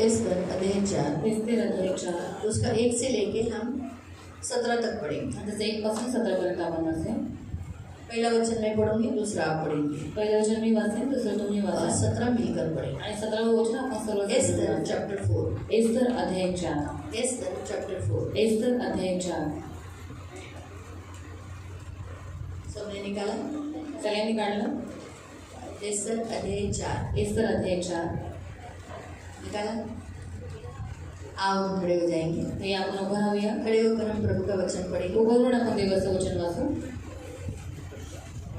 एस्तर अध्याय 4 एस्तेर अध्याय 4 उसका 1 से लेके हम 17 तक पढ़ेंगे। त्याचं 1 पासून 17 पर्यंत आपण वाचेन। पहला वचन मैं पढ़ूंगी, दूसरा आप पढ़ेंगे पहिलं वचन मी वाचेन, दुसरं तुम्ही और वाचा 17 मिलकर पढ़ेंगे। आणि 17वं वचन आपण सर्व एस्तर चैप्टर 4। एस्तेर अध्याय 4 एस्तर चैप्टर 4 एस्तेर अध्याय 4 सबने निकाला? सगळ्यांनी काढलं? एस्तर अध्याय 4 एस्तेर अध्याय 4 निकाला? आओ हम खड़े हो जाएंगे। हे आपण उभं राहूया। खड़े होकर हम प्रभु का वचन पढ़ेंगे। उभं राहून आपण देवाचं वचन वाचू।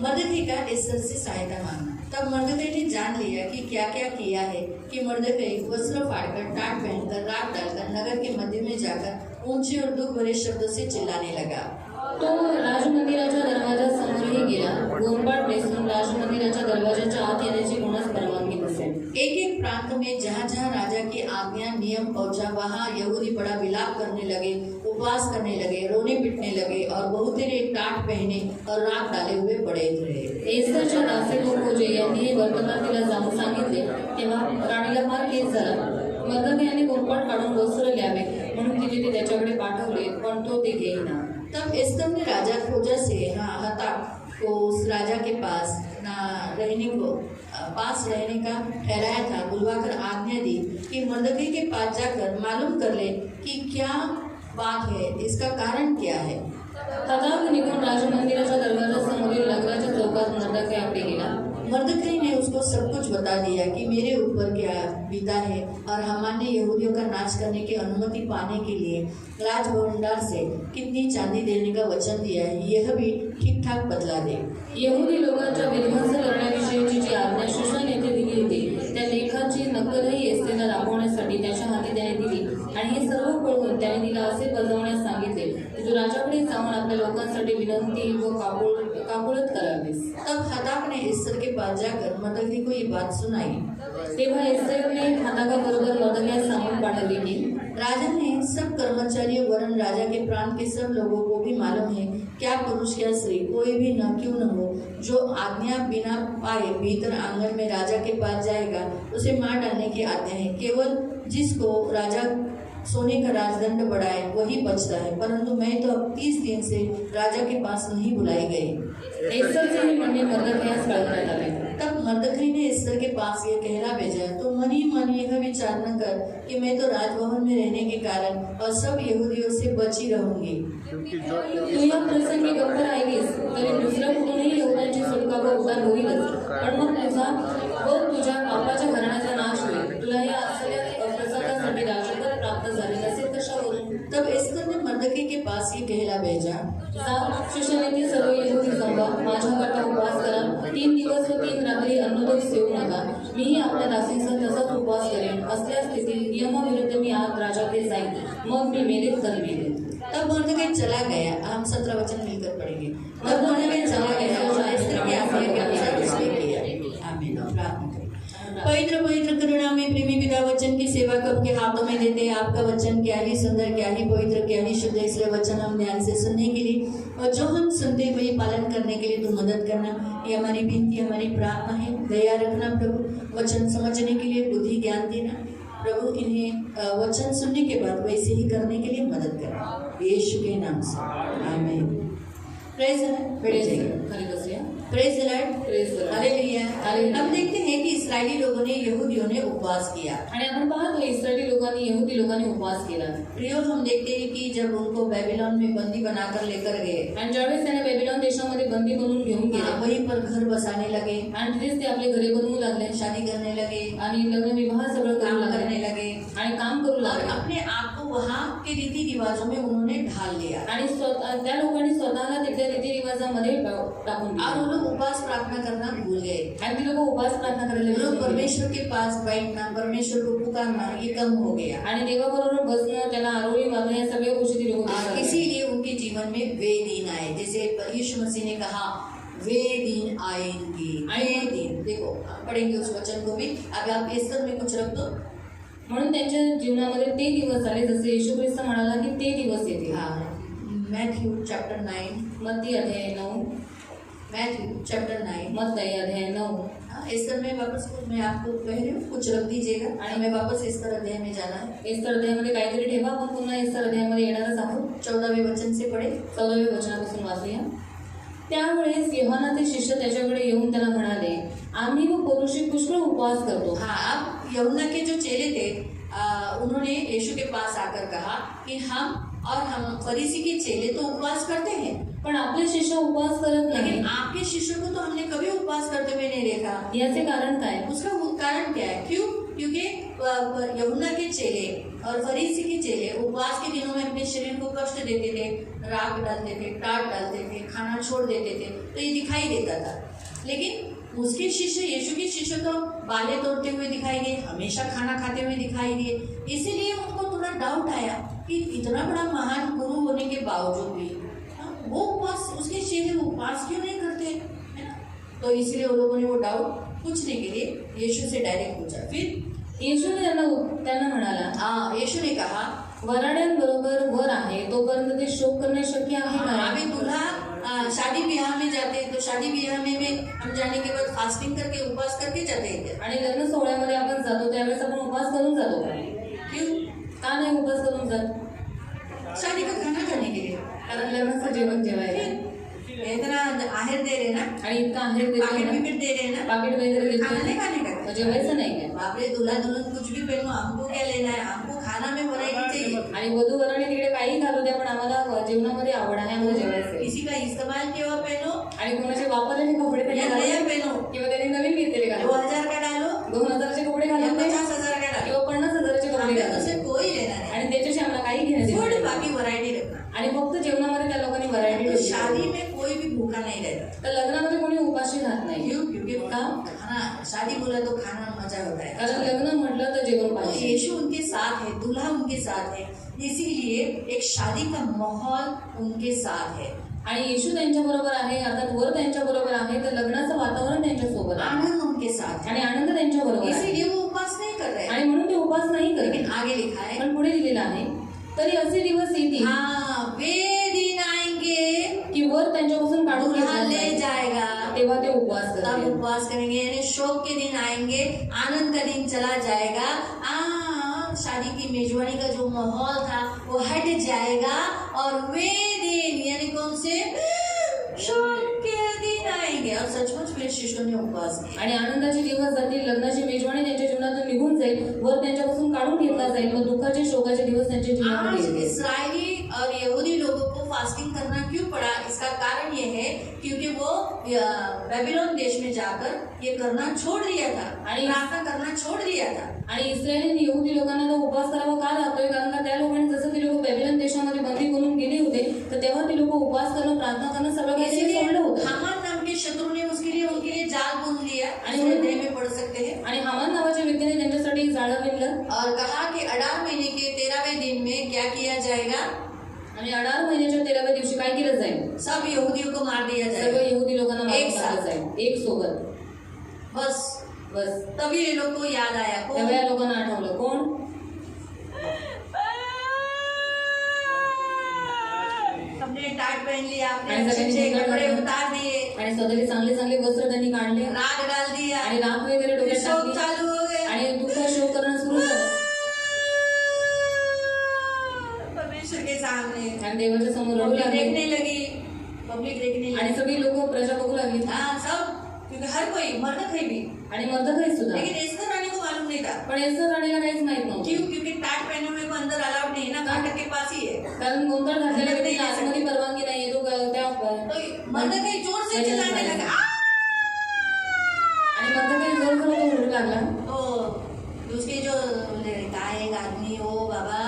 मर्दकी का एस्तर से सहायता मांगना। तब मर्दकी ने जान लिया कि क्या क्या किया है कि मर्दकी वस्त्र फाड़कर टाट पहनकर राख डालकर नगर के मध्य में जाकर ऊंचे और दुख भरे शब्दों से चिल्लाने लगा। तो राजमंदिराच्या दरवाजासमोरही गेला। गोंधळ नेसून राजमंदिराच्या दरवाजाच्या आत येण्याची कोणास परवानगी नसेल। एक एक प्रांत में जहाँ जहाँ राजा की आज्ञा नियम पहुंचा वहाँ यहूदी बड़ा विलाप करने लगे, उपवास करने लगे, रोने पिटने लगे और बहुतेरे टाट पहने और राख डाले हुए पड़े रहे। एस्तेरच्या दासी लोकोजे यांनी हे वर्तमान तिला जाऊन सांगितले तेव्हा राणीला फार खेद झाला। मर्दकी यांनी गोंधळ काढून वस्त्र ल्यावे म्हणून तिने ते त्याच्याकडे पाठवले, पण तो ते घेईना। तब एस्तर ने राजा खोजा से हताक को उस राजा के पास रहने का ठहराया था, बुलवाकर आज्ञा दी कि मर्दकी के पास जाकर मालूम कर ले कि क्या बात है, इसका कारण क्या है। हताक निघून राजमंदिराच्या दरवाजासमोरील नगराच्या चौकात मर्दकीकडे गेला। मर्दकी ने उसको सब कुछ बता दिया कि मेरे ऊपर क्या बीता है और हामान ने यहूदियों का नाश करने की अनुमति पाने के लिए राजभंडार से कितनी चांदी देने का वचन दिया है, यह भी ठीक ठाक बदला दे। यहूदी लोकांच्या विध्वंस करण्याविषयीची जी आज्ञा शूशन येथे दिली होती त्या लेखाची नक्कलही एस्तेरला दाखवण्यासाठी त्याच्या हाती त्याने दिली आणि हे सर्व कळून त्याने तिला असे बजावण्यास सांगितले की तू राजाकडे जाऊन आपल्या लोकांसाठी विनंती व काबूलत करावीस। तब हताक ने एस्तर के पास जाकर मर्दकी को ये बात सुनाई। तेव्हा एस्तेरने हताकाबरोबर मर्दकीयास सांगून पाठवले की राजा ने सब कर्मचारियों वरन राजा के प्रांत के सब लोगों को भी मालूम है, क्या पुरुष क्या स्त्री कोई भी न क्यों न हो जो आज्ञा बिना पाए भीतर आंगन में राजा के पास जाएगा उसे मार डालने की आज्ञा है। केवल जिसको राजा सोने का राजदंड बढ़ाए वही बचता है, परंतु मैं तो अब 30 दिन से राजा के पास नहीं बुलाई गई। एस्तेरचे हे म्हणणे मर्दकीयास कळवण्यात आले। तब मर्दकी ने एस्तर के पास ये कहला भेजा, तो मन ही मन यह विचार न कर कि मैं तो राजभवन में रहने के कारण और सब यहूदियों से बची रहूंगी। तू या प्रसंगी गप्प राहिलीस तरी दुसऱ्या कुठूनही यहूद्यांची सुटका व उद्धार होईलच, पण मग तुझा व तुझ्या बापाच्या घराण्याचा नाश होईल। तुला या असल्या प्रसंगासाठी राजपद प्राप्त झाले नसेल कशावरून? तब एस्तर ने मर्दकी के पास ये कहला भेजा, शूशन येथील सर्व यहूदी जमा माझ्याकरता उपवास करा, 3 दिवस व 3 रात्री अन्नदोष सेवू नका। मीही आपल्या दासींचा तसाच उपवास करेन। असल्या स्थितीत नियमाविरुद्ध मी आज राजाकडे जाईन, मग मी मेलेत तर मेलेत। तब मर्दकी चला गया। हम 17 वचन मिलकर पढ़ेंगे। तब मर्दकी चला गया और एस्तर की आज्ञा के अनुसार उसने किया। आमीन। प्रार्थना करें। पवित्र पवित्र करुणा में प्रेमी पिता वचन की सेवा को आपके हाथों में देते हैं। आपका वचन क्या ही सुंदर, क्या ही पवित्र, क्या ही शुद्ध, इसलिए वचन हम ध्यान से सुनने के लिए और जो हम सुनते हैं वही पालन करने के लिए तू मदद करना, ये हमारी विनती, हमारी प्रार्थना है। दया रखना प्रभु, वचन समझने के लिए बुद्धि ज्ञान देना प्रभु, इन्हें वचन सुनने के बाद वैसे ही करने के लिए मदद करना, यीशु के नाम से आमीन। Praise the Lord. बैठ जाइए। Praise the Lord. हालेलुया। अब देखते हैं कि इस्राएली लोगों ने यहूदियों ने उपवास किया आणि आपण पाहतो इस्रायली लोकांनी यहूदी लोकांनी उपवास केला। प्रियो, हम देखते हैं कि जब उनको बेबीलोन में बंदी बनाकर लेकर गए आणि ज्यावेळेस त्याने बेबीलोन देशामध्ये बंदी बनवून घेऊन गेले वहीं पर घर बसाने लगे आणि तिथेच ते आपले घरे बनवू लागले, शादी करने लगे आणि लग्न विवाह सगळं करू काम लागले करने लगे आणि काम करू और लागले अपने आप को वहाँ के रीति रिवाजों में उन्होंने ढाल लिया आणि त्या लोकांनी स्वतःला तिथल्या रीतिरिवाजामध्ये टाकून और दिले वो लोग उपवास प्रार्थना करना भूल गए। आणि ती लोक उपवास प्रार्थना करायला वो लोग विसरले. परमेश्वर के पास बैठना, परमेश्वर को पुकारना ये कम हो गया आणि देवाबरोबर बसणं, त्याला आरोळी मागणं या सगळ्या गोष्टी ती लोक विसरले. इसीलिए उनके जीवन में वे दिन आए, जैसे यीशु मसीह ने कहा वे दिन आएंगे। वे दिन, देखो पढ़ेंगे उस वचन को भी। अब आप एस्तर में कुछ रख दो। म्हणून त्यांच्या जीवनामध्ये ते दिवस आले जसे येशू ख्रिस्त म्हणाला की ते दिवस येतील. मैथ्यू चैप्टर 9, मत्ती अध्याय 9, मैथ्यू चैप्टर 9, मत्ती अध्याय 9, एस्तर में वापस मैं आपको कह रही हूँ, कुछ रख दीजिएगा आणि हमें वापस एस्तर अध्याय में जाना है। एस्तर अध्यायामध्ये काहीतरी ठेवा, आपण पुन्हा एस्तर अध्यायामध्ये येणारच आहोत। 14वें वचन से पढ़े। 14व्या वचनापासून वाचूया। त्यावेळेस योहानाचे शिष्य त्याच्याकडे येऊन त्याला म्हणाले, आम्ही व पौरुषी पुष्कळ उपवास करतो। हाँ, अब यूहन्ना के जो चेले थे उन्होंने यीशु के पास आकर कहा कि हम फरीसी के चेले तो उपवास करते हैं, पण आपले शिष्य उपवास करत नाही। लेकिन आपके शिष्यों को तो हमने कभी उपवास करते हुए नहीं देखा। याचे कारण काय? उसका कारण क्या है? क्यों? क्योंकि यूहन्ना के चेले और फरीसी के चेले उपवास के दिनों में अपने शरीर को कष्ट देते थे, राग डालते थे, टाट डालते थे, खाना छोड़ देते थे, तो ये दिखाई देता था। लेकिन उसके शिष्य, यीशु के शिष्य तो बाले तोड़ते हुए दिखाई दिए, हमेशा खाना खाते हुए दिखाई दिए। इसीलिए उनको थोड़ा डाउट आया कि इतना बड़ा महान गुरु होने के बावजूद भी वो उपवास, उसके चेले उपवास क्यों नहीं करते, है ना? तो इसलिए उन लोगों ने वो डाउट पूछने के लिए यीशु से डायरेक्ट पूछा। फिर येशूने त्यांना म्हणाला, यीशु ने कहा, वराड्यांबरोबर वर आहे तोपर्यंत ते शोक करणे शक्य आहे का? अभी दूल्हा शादी ब्याह में जाते हैं, तो शादी ब्याह में हम जाने के बाद फास्टिंग करके उपवास करके जाते हैं। आणि लग्न सोहळ्यामध्ये आपण जातो त्यावेळेस आपण उपवास करून जातो का? क्यों? का नाही उपवास करून जात? शादी का खाना खाने के लिए, कारण लग्नाचं जेवण जेवायला इतना आहेर दे रहे ना, आणि इतका आहेर पाकिट देतो, बिकिट दे रहे ना, पाकिट वगैरे खाना देतो, नहीं खाने का। मग जेवायचं नाही काय? बाप रे, दूल्हा दुल्हन कुछ भी पहनो, हमको क्या लेना है, हमको खाना में वैरायटी चाहिए। आणि वधू वराने तिकडे काही घालू द्या, पण आम्हाला जेवणामध्ये आवड आहे, आम्हाला जेवायचं आहे। किसी का इस्तेमाल किया हुआ पहनो आणि कोणाचे वापरलेले कपडे या त्यांनी नया घालू पहनो, किंवा त्यांनी नवीन घेतलेले घालू, 2000 का डालो 2000चे कपडे या घालून दे 50,000 का डालो, किंवा 50,000चे कपडे हमें घालून उसे दे। कोई लेना नहीं। आणि त्याच्याशी आम्हाला काही घेणं देणं फूड नाही। बाकी वैरायटी रखना। आणि फक्त जेवणामध्ये त्या लोकांनी व्हरायटी तो ठेवली। शादी में कोई भी भूखा नहीं रहता। तर लग्नामध्ये कोणी उपाशी राहत नाही, क्यों? क्योंकि खाना, शादी बोला तो खाना मजा होता है। कारण लग्न म्हटलं तर जेवण तो पाहिजे। यीशु उनके साथ है, दूल्हा उनके साथ है, इसीलिए एक शादी का माहौल उनके साथ है। आणि येशू त्यांच्या बरोबर आहे, अर्थात वर त्यांच्या बरोबर आहे, तर लग्नाचं वातावरण त्यांच्या सोबत आहे आनंद उनके साथ है, आणि आनंद त्यांच्या बरोबर आहे, इसीलिए वो उपवास नहीं कर रहे हैं। आणि म्हणून ते उपवास नाही करत। लेकिन आगे लिखा है, पण पुढे लिहिलेलं आहे, तरी असे दिवस येतील हाँ, वे दिन आएंगे की वर त्यांच्यापासून काढून दूल्हा घेतला ले जाईल, जाएगा, तेव्हा ते उपवास तब करतील। उपवास करेंगे, यानी शोक के दिन आएंगे, आनंद का दिन चला जाएगा। शादी की मेजबानी का जो माहौल था वो हट जाएगा, और वे दिन यानी कौन से, शोक के दिन आएंगे। और सचमुच मेरे शिष्यों ने उपवास किया। आणि आनंदाचे दिवस जातील, लग्नाची मेजवानी त्यांच्या जीवनातून निघून जाईल, वर त्यांच्यापासून काढून घेतला जाईल, मग दुःखाचे शोकाचे दिवस त्यांच्या जीवनात आज येतील। इसराइली और यहूदी लोगों को फास्टिंग करना क्यों पड़ा? इसका कारण ये है क्योंकि वो बेबीलोन देश में जाकर ये करना छोड़ दिया था, आणि प्रार्थना करना छोड़ दिया था। आणि इस्रायली यहूदी लोकांना तो उपवास करावा का लागतोय? कारण का त्या लोकांनी जसं ते लोक बेबीलोन देशामध्ये बंदी करून गेले होते, तर तेव्हा ते लोक उपवास करणं, प्रार्थना करणं सगळं काही इसीलिए सोडलं होतं। हामान नाम के शत्रु ने उनके लिए जाल बुन लिया, आणि अध्याय में पढ़ सकते हैं। आणि हामान नावाच्या व्यक्तीने त्यांच्यासाठी एक जाळं विणलं और कहा कि अडार महीने के 13वें दिन में क्या किया जाएगा? आणि 18 महिन्याच्या 13व्या दिवशी काय केलं जाईल? सब यहूदियों को मार दिया सर्व जाएगा, यहूदी लोकांना मारून एक साथ। टाकलं जाईल, एक सोबत। बस तभी ये लोग को याद आया, तेव्हा या लोकांना आठवलं, कोण? सबने टाट पहन लिया, अपने आणि सगळ्यांनी अच्छे निघालं. कपड़े उतार दिए, आणि स्वतःचे चांगले चांगले वस्त्र त्यांनी काढले राग डाल दिया, आणि राख वगैरे डोक्यात शोक टाकली चालू हो गया। आणि दुःख शोक करणं सुरू झालं परमेश्वर के सामने आणि देवाच्या समोर रडू पब्लिक लागले देखने लगी, पब्लिक देखने आणि लगी। सगळी लोक प्रजा बघू लागली हाँ, सब, क्योंकि हर कोई मर्द थे भी, आणि मर्दकही सुद्धा। लेकिन एस्तर रानी को मालूम नहीं था। पण एस्तर राणीला काहीच माहित नव्हतं, क्यों? क्योंकि टाट पहने हुए को अंदर अलाउड नहीं है ना, फाटक के पास ही है। कारण गोंधळ घातलेल्या व्यक्तीला आतमध्ये परवानगी नाहीये, तो त्या तो मर्द कहीं जोर से चिल्लाने लगा, "आ!" आणि मर्दकही जोर जोरात रडू लागला। तो उसके जो काय एक आदमी, ओ बाबा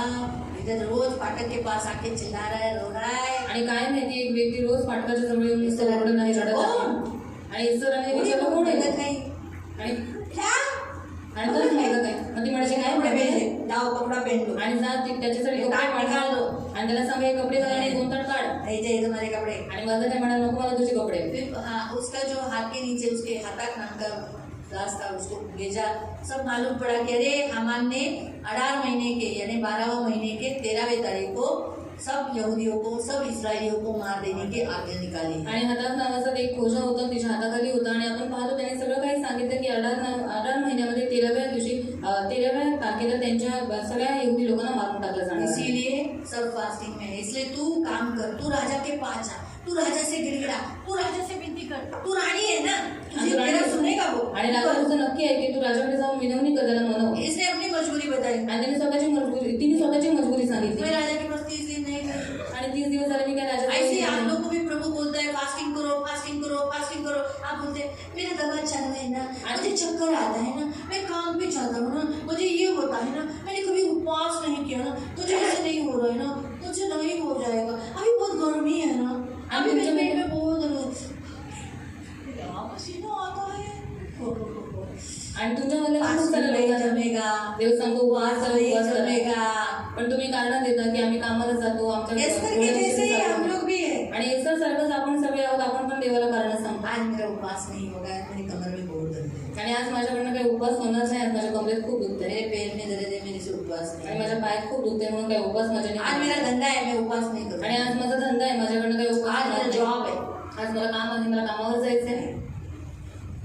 इधर रोज फाटक के पास आके चिल्ला रहा है, रो रहा है। आणि काय माहिती एक व्यक्ती रोज फाटकाच्या जवळ येऊन नुसतं रडत आहे, रडत आहे। आणि एस्तर राणीने विचारलं, कोण आहे? आणि क्या? आणि तोच मुलगा काय? मग ती म्हणायची, काय कपड़े म्हणायचे? पहन, जाओ कपड़ा पहन लो, आणि जा त्याच्यासाठी कपडे ताट निकाल काढ दो, आणि त्याला सांगा हे कपडे घाल आणि गोंधळ काढ। नहीं चाहिए तुम्हारे कपड़े। आणि माझं काय म्हणाल, नको मला तुझे कपडे। फिर उसका जो हाथ के नीचे उसके हाथक नाम का दास था, उसको भेजा। सब मालूम पड़ा कि अरे हामान ने 18 महीने के यानी 12वें महीने के 13वें तारीख को सब यहूदियों को, सब इस्राएलियों को मार देने की आज्ञा निकाली। आणि हदाद नावाचा एक खोजा होता, तिच्या हाताखाली होता आणि आपण पाहतो त्याने सगळं काही सांगितलं की अडार महिन्यामध्ये 13व्या दिवशी 13व्या तारखेला त्यांच्या सगळ्या यहुदी लोकांना मारून टाकलं जाणार आहे. इसीलिए सब फास्टिंग में है। इसलिए तू काम कर, तू राजा के पास जा, तू राजा से गिड़गिड़ा, तू राजा से विनती कर, तू रानी है ना, तुझे मेरा सुनेगा वो। आणि राजाचं नक्की आहे की तू राजाकडे जाऊन विनवणी कर, त्याला मनव. इसने अपनी मजबूरी बताई, आणि तिने स्वतःची मजबुरी सांगितली. मैं राजा के पास 30 दिन नहीं गई। आणि 30 दिवस झाले मी काय ऐसे आप राजा लोग को भी प्रभु बोलता है फास्टिंग करो, फास्टिंग करो, फास्टिंग करो। आप बोलते हैं मेरा दवा चल रहा है ना, मुझे चक्कर आता है ना, मैं काम पे जाता हूँ ना, मुझे ये होता है ना, मैंने कभी उपवास नहीं किया ना, तुझे ऐसे नहीं हो रहा है ना, तुझे नहीं हो जाएगा, अभी बहुत गर्मी है ना, अभी मेरे पेट में बहुत पसीना आता है। आणि तुमच्यामध्ये खूप सारे लोक आहेत. जमेगा, देव सांगतो उपवास करा, नहीं उपवास करा. जमेगा। पण तुम्ही कारण देता की आम्ही कामाला जातो, एस्तर के जैसे ही हम लोग भी है। आणि एस्तर सारखंच आपण सगळे आहोत, आपण पण देवाला कारण सांगतो. आज मेरा उपवास नहीं होगा, मेरी कमर में बहुत दर्द है, आणि आज माझ्याकडनं काही उपवास होणार नाही, आज माझ्या कमरेत खूप दुखते मेरे पैर में दर्द है, मेरे से उपवास आणि नहीं। माझ्या पायात खूप दुखते म्हणून काही उपवास माझ्या आज मेरा धंधा है, मैं उपवास नहीं आणि करूँगा। आज माझा धंदा आहे, माझ्याकडनं काही उपवास आज होणार मेरा नाही. जॉब है, आज मला काम आहे, मला कामावर जायचं आहे.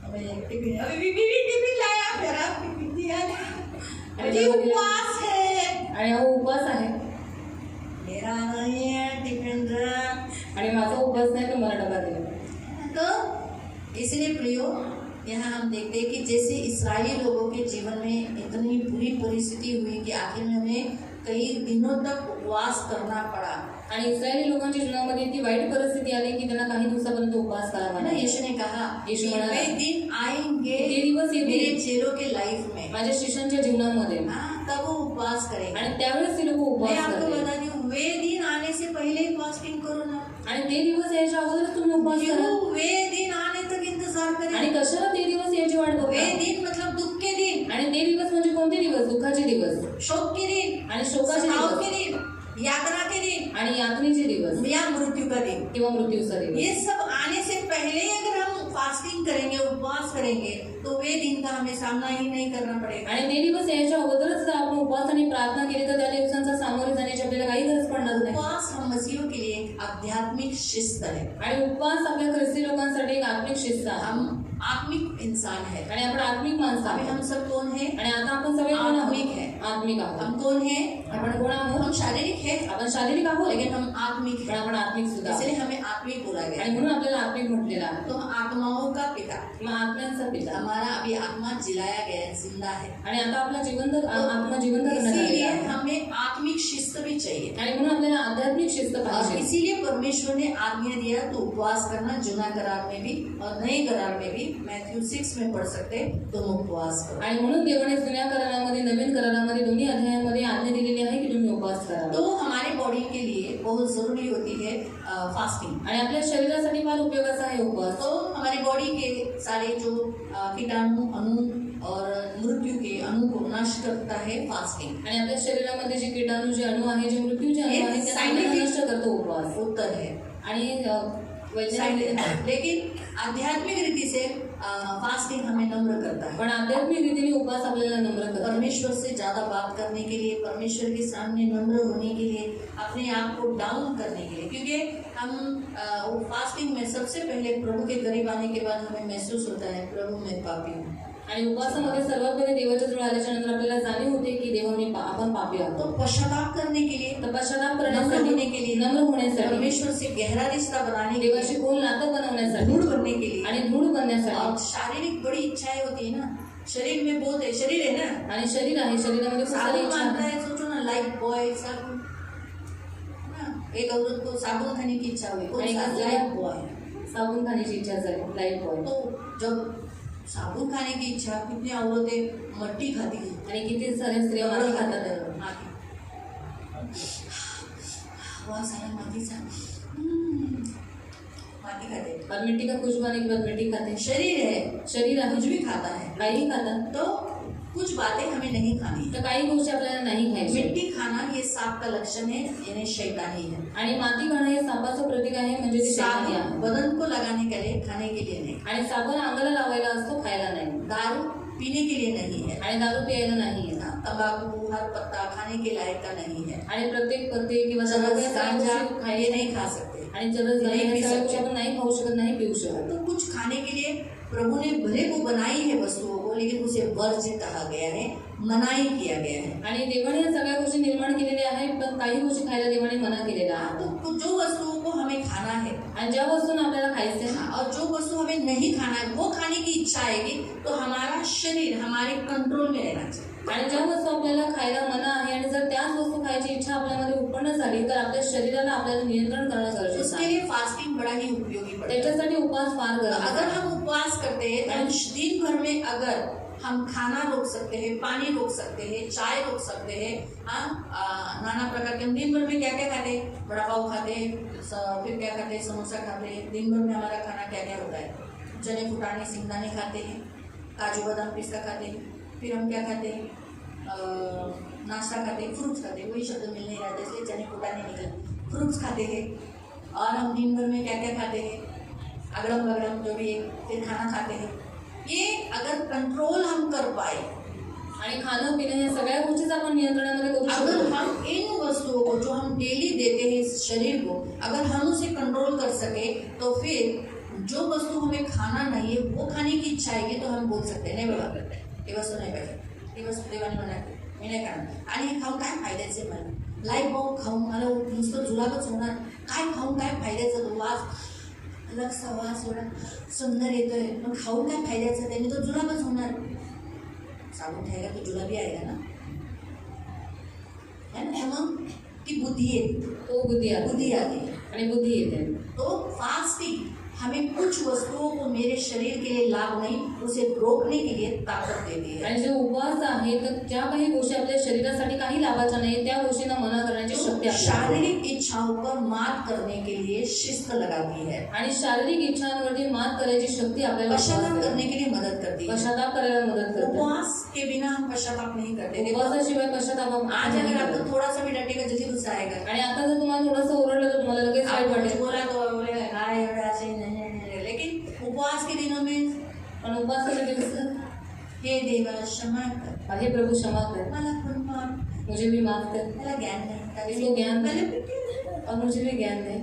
अभी टिफिन लाया मेरा, टिफिन दिया आणि मुझे उपवास है, आणि हा उपवास आहे मेरा नहीं है टिफिन आणि माझा उपवास नाही, तर मला डबा दिला. तो इसलिए प्रियो, यहाँ हम देखते हैं कि जैसे इस्राएली लोगों के जीवन में इतनी बुरी परिस्थिति हुई कि आखिर में उन्हें कई दिनों तक उपवास करना पड़ा। आणि इस्रायली लोकांच्या जीवनामध्ये इतकी वाईट परिस्थिती आली की त्यांना काही दिवसापर्यंत उपवास करावा है ना, लागला. यीशु ने कहा यीशु कि म्हणाला, वे दिन आएंगे ते दिवस येतील मेरे चेलों के लाइफ में, माझ्या शिष्यांच्या जीवनामध्ये, हाँ, तब वो उपवास करेंगे। आणि त्यावेळेस ते लोक मैं उपवास आपको करतील. बता दूं, वे दिन आने से पहले ही फास्टिंग करो ना। आणि ते दिवस यायच्या अगोदरच तुम्ही उपवास करा. क्यों वे दिन आने तक इंतजार आणि करें? कशाला ते दिवस यायची वाट वे बघता? दिन मतलब दुख के दिन, आणि ते दिवस म्हणजे कोणते दिवस? दुःखाचे दिवस शोक के दिन, आणि शोकाचे सताव दिवस के दिन, यातना के दिन आणि यातनेचे दिवस या मृत्यू का दिन। किंवा मृत्यूचा दिवस. ये सब आने से पहले ही अगर हम फास्टिंग करेंगे, उपवास करेंगे, तो वे दिन का हमें सामना ही नहीं करना पड़ेगा। आणि ते दिवस यायच्या अगोदरच जर आपण उपवास आणि प्रार्थना केली तर त्या दिवसांचा सामोरे जाण्याची आपल्याला काही गरज पडणार नाही. उपवास हम मसीहियों के लिए एक आध्यात्मिक शिस्त है। आणि उपवास आपल्या ख्रिस्ती लोकांसाठी एक आत्मिक शिस्त आहे. हम आत्मिक इंसान है। आणि आपण आत्मिक माणसं अभी आहोत. हम सब कौन है? आणि आता आपण सगळे कोण आहोत? आत्मिक है। आत्मिक आहोत. हम कौन है? आपण कोण आहोत? हम शारीरिक है, आपण शारीरिक आहोत, लेकिन हम आत्मिक पण है, आपण आत्मिक सुद्धा आहोत. इसलिए हमें आत्मिक बोला गया आणि है। म्हणून आपल्याला आत्मिक म्हटलेलं आहे. तो हम आत्माओं का पिता, मग आत्म्यांचा पिता. हमारा अभी आत्मा जिलाया गया है, जिंदा है। आणि आता आपला आत्मा जिवंत करण्यात आलेला इसीलिए आहे. हमें आत्मिक शिस्त भी चाहिए, आणि म्हणून आपल्याला आध्यात्मिक शिस्त और पाहिजे. इसीलिए परमेश्वर ने आज्ञा दिया तो उपवास करना, जुना करार में भी और नए करार में भी, मैथ्यू 6 में पढ़ सकते, तुम उपवास करो। आणि म्हणून देवाने जुन्या करारामध्ये, नवीन करारामध्ये, दोन्ही अध्यायामध्ये आज्ञा दिलेली आहे की तुम्ही उपवास करा. तो हमारे बॉडी के लिए बहुत जरूरी होती है फास्टिंग। आणि आपल्या शरीरासाठी फार उपयोगाचा आहे उपवास. तो हमारी बॉडी के सारे जो कीटाणु, अणु और मृत्यू के अणु को नष्ट करता है फास्टिंग। आणि आपल्या शरीरामध्ये जे कीटाणू, जे अणु आहे, जे मृत्यूचे अणु आहेत, त्या सगळ्यांना नष्ट करतो उपवास. उत्तर है आणि वैज्ञानिक साइंटिफिक, लेकिन आध्यात्मिक रीति से फास्टिंग हमें नम्र करता है। पण आध्यात्मिक रीतीने उपवास आपल्याला नम्र करतो. परमेश्वर से ज्यादा बात करने के लिए, परमेश्वर के सामने नम्र होने के लिए, अपने आप को डाउन करने के लिए, क्योंकि हम फास्टिंग में सबसे पहले प्रभु के करीब आने के बाद हमें महसूस होता है प्रभु मैं पापी हूँ। आणि उपवासामध्ये सर्वात पहिले देवाच्या जवळ आल्याच्या नंतर आपल्याला जाणीव होते की देवा आपण पापी आहोत. तो पश्चाताप करने के लिए, तर पश्चाताप नम्र करण्यासाठी, होने के लिए, नम्र होण्यासाठी, परमेश्वर से गहरा रिश्ता बनाने के लिए, देवाशी खोल नातं बनवण्यासाठी, दृढ़ बनने के लिए, आणि दृढ और बनण्यासाठी. शारीरिक बड़ी इच्छाएं होती है ना, शरीर में बहुत है, शरीर है ना, आणि शरीर आहे, शरीरामध्ये खूप सारी साबुन इच्छा मांगता आहे. है, सोचो ना, लाइफ बॉय साबुन ना, एक औरत को साबुन खाने की इच्छा हुई, कौन आणि सा? कसला? Life boy. साबून खाण्याची इच्छा झाली, लाईफ बॉय. तो जब साबुन खाने की इच्छा, कितनी औरतें मट्टी खाती हैं, आणि किती साऱ्या स्त्रिया माती खातात. माती, वास आला मातीचा, माती खाते। और मिट्टी का खुशबू आने के बाद मिट्टी खाते. शरीर है, शरीर आहे, कुछ भी खाता है, काही खातात. तो कुछ बातें हमें नहीं खानी। तर काही गोष्टी आपल्याला नाही खायची. मिट्टी खाना ये सांप का लक्षण है, यानी शैतानी है। आणि माती खाणं हे सापाचं प्रतीक आहे, म्हणजे ते शैतानी आहे. साबुन बदन को लगाने के लिए, खाने के लिए नहीं। आणि साबण अंगाला लावायला असतो, खायला नाही. दारू पीने के लिए नहीं है। आणि दारू प्यायला नाही. तंबाकू, हर पत्ता खाने के लायक का नहीं है। आणि प्रत्येक पत्ते किंवा चरस, तंबाखू या सगळ्या गांजा गोष्टी ये खायच्या नहीं खा सकते। आणि चरस नहीं गांजा पी या सगळ्या गोष्टी सकते। आपण नाही खाऊ शकत, नाही पिऊ शकत। तो कुछ खाने के लिए प्रभु ने भले को बनाई है वस्तुओं को, लेकिन उसे वर्ज्य कहा गया है, मनाई किया गया है। आणि देवाने या सगळ्या गोष्टी निर्माण केलेल्या आहेत, पण काही गोष्टी खायला देवाने मना केलेला आहे। तो जो वस्तुओं को हमें खाना है आणि ज्या वस्तूंना आपल्याला खायचं आहे और जो वस्तु हमें नहीं खाना है वो खाने की इच्छा आएगी तो हमारा शरीर हमारे कंट्रोल में रहना चाहिए। आणि ज्या वस्तू आपल्याला खायला मना आहे आणि जर त्याच वस्तू खायची इच्छा आपल्यामध्ये उत्पन्न झाली तर आपल्या शरीराला आपल्याला नियंत्रण करणं गरजेचं उसके आहे। लिए फास्टिंग बड़ा ही उपयोगी पड़ता है। त्याच्यासाठी उपवास फार गरजेचा अगर आहे। हम उपवास करते हैं तो दिन भर में अगर हम खाना रोक सकते हैं, पानी रोक सकते हैं, चाय रोक सकते हैं, नाना प्रकार के हम दिन भर में क्या क्या खाते हैं, बड़ा पाव खाते हैं, फिर क्या खाते हैं, समोसा खाते हैं। दिन भर में हमारा खाना क्या क्या होता है, चने फुटाने सिंगदाने खाते हैं, काजू बादाम पिस्ता खाते हैं, फिर हम क्या खाते हैं, नाश्ता खाते हैं, फ्रूट्स खाते हैं। वही शब्द मिल नहीं रहा था इसलिए चने फुटाने निकले, फ्रूट्स खाते हैं। और हम दिन भर में क्या क्या खाते हैं, अगड़म बगड़म जो भी है, फिर खाना खाते हैं। ये अगर कंट्रोल हम कर पाए, आणि खाणं पिणं या सगळ्या गोष्टीच आपण नियंत्रणामध्ये करू अगर शकतो। हम इन वस्तुओं को जो हम डेली देते हैं इस शरीर को, अगर हम उसे कंट्रोल कर सके तो फिर जो वस्तु हमें खाना नहीं है वो खाने की इच्छा आएगी तो हम बोल सकते हैं नाही बाबा ही वस्तू नाही पाहिजे, ही वस्तू देवाने म्हणा मी नाही खाणार आणि हे खाऊन काय फायद्याचं आहे, मला लाईफ भाऊ खाऊन मला नुसतं जुलाबच होणार, काय खाऊन काय फायद्याचं, तो वास अलगसा वास एवढा सुंदर येतोय, मग खाऊन काय फायद्याचं, त्याने तो जुलाबच होणार। साबुन खाएगा तो जुलाबी आएगा ना, है ना। मग ती बुद्धी येते, तो बुद्धी बुद्धी आती है। आणि बुद्धी येते। तो फास्टिंग हमें कुछ वस्तुओं को मेरे शरीर के लिए लाभ नहीं, उसे रोकने के लिए ताकत देती है। आणि जो उपवास आहे तर ज्या काही गोष्टी आपल्या शरीरासाठी काही लाभाच्या नाही त्या गोष्टींना मना करण्याची शक्ती आपल्याला आहे। शारीरिक इच्छाओं पर मात करने के लिए शिस्त लगाती है, आणि शारीरिक इच्छांवरती मात करायची शक्ती आपल्याला पश्चाताप करने के लिए मदद करती है। पश्चाताप करायला मदत करते। उपवास के बिना हम पश्चाताप नहीं करते। देखो उपवासाशिवाय पश्चाताप आज अगर आपको थोड़ा सा भी डांटेगा जल्दी गुस्सा आएगा, आणि आता जर तुम्हाला थोडंसं ओरडलं तर तुम्हाला लगेच वाईट आप कुछ वाटेल। बोला तो बोलेगा काय एवढा ऐसे नहीं। लेकिन उपवास के दिनों में पण उपवासाच्या दिवसात हे देवा क्षमा कर, हे प्रभु क्षमा कर, मला पण माफ, मुझे भी माफ कर, मला ज्ञान नहीं, इसको ज्ञान दे मैंने और मुझे भी ज्ञान दे,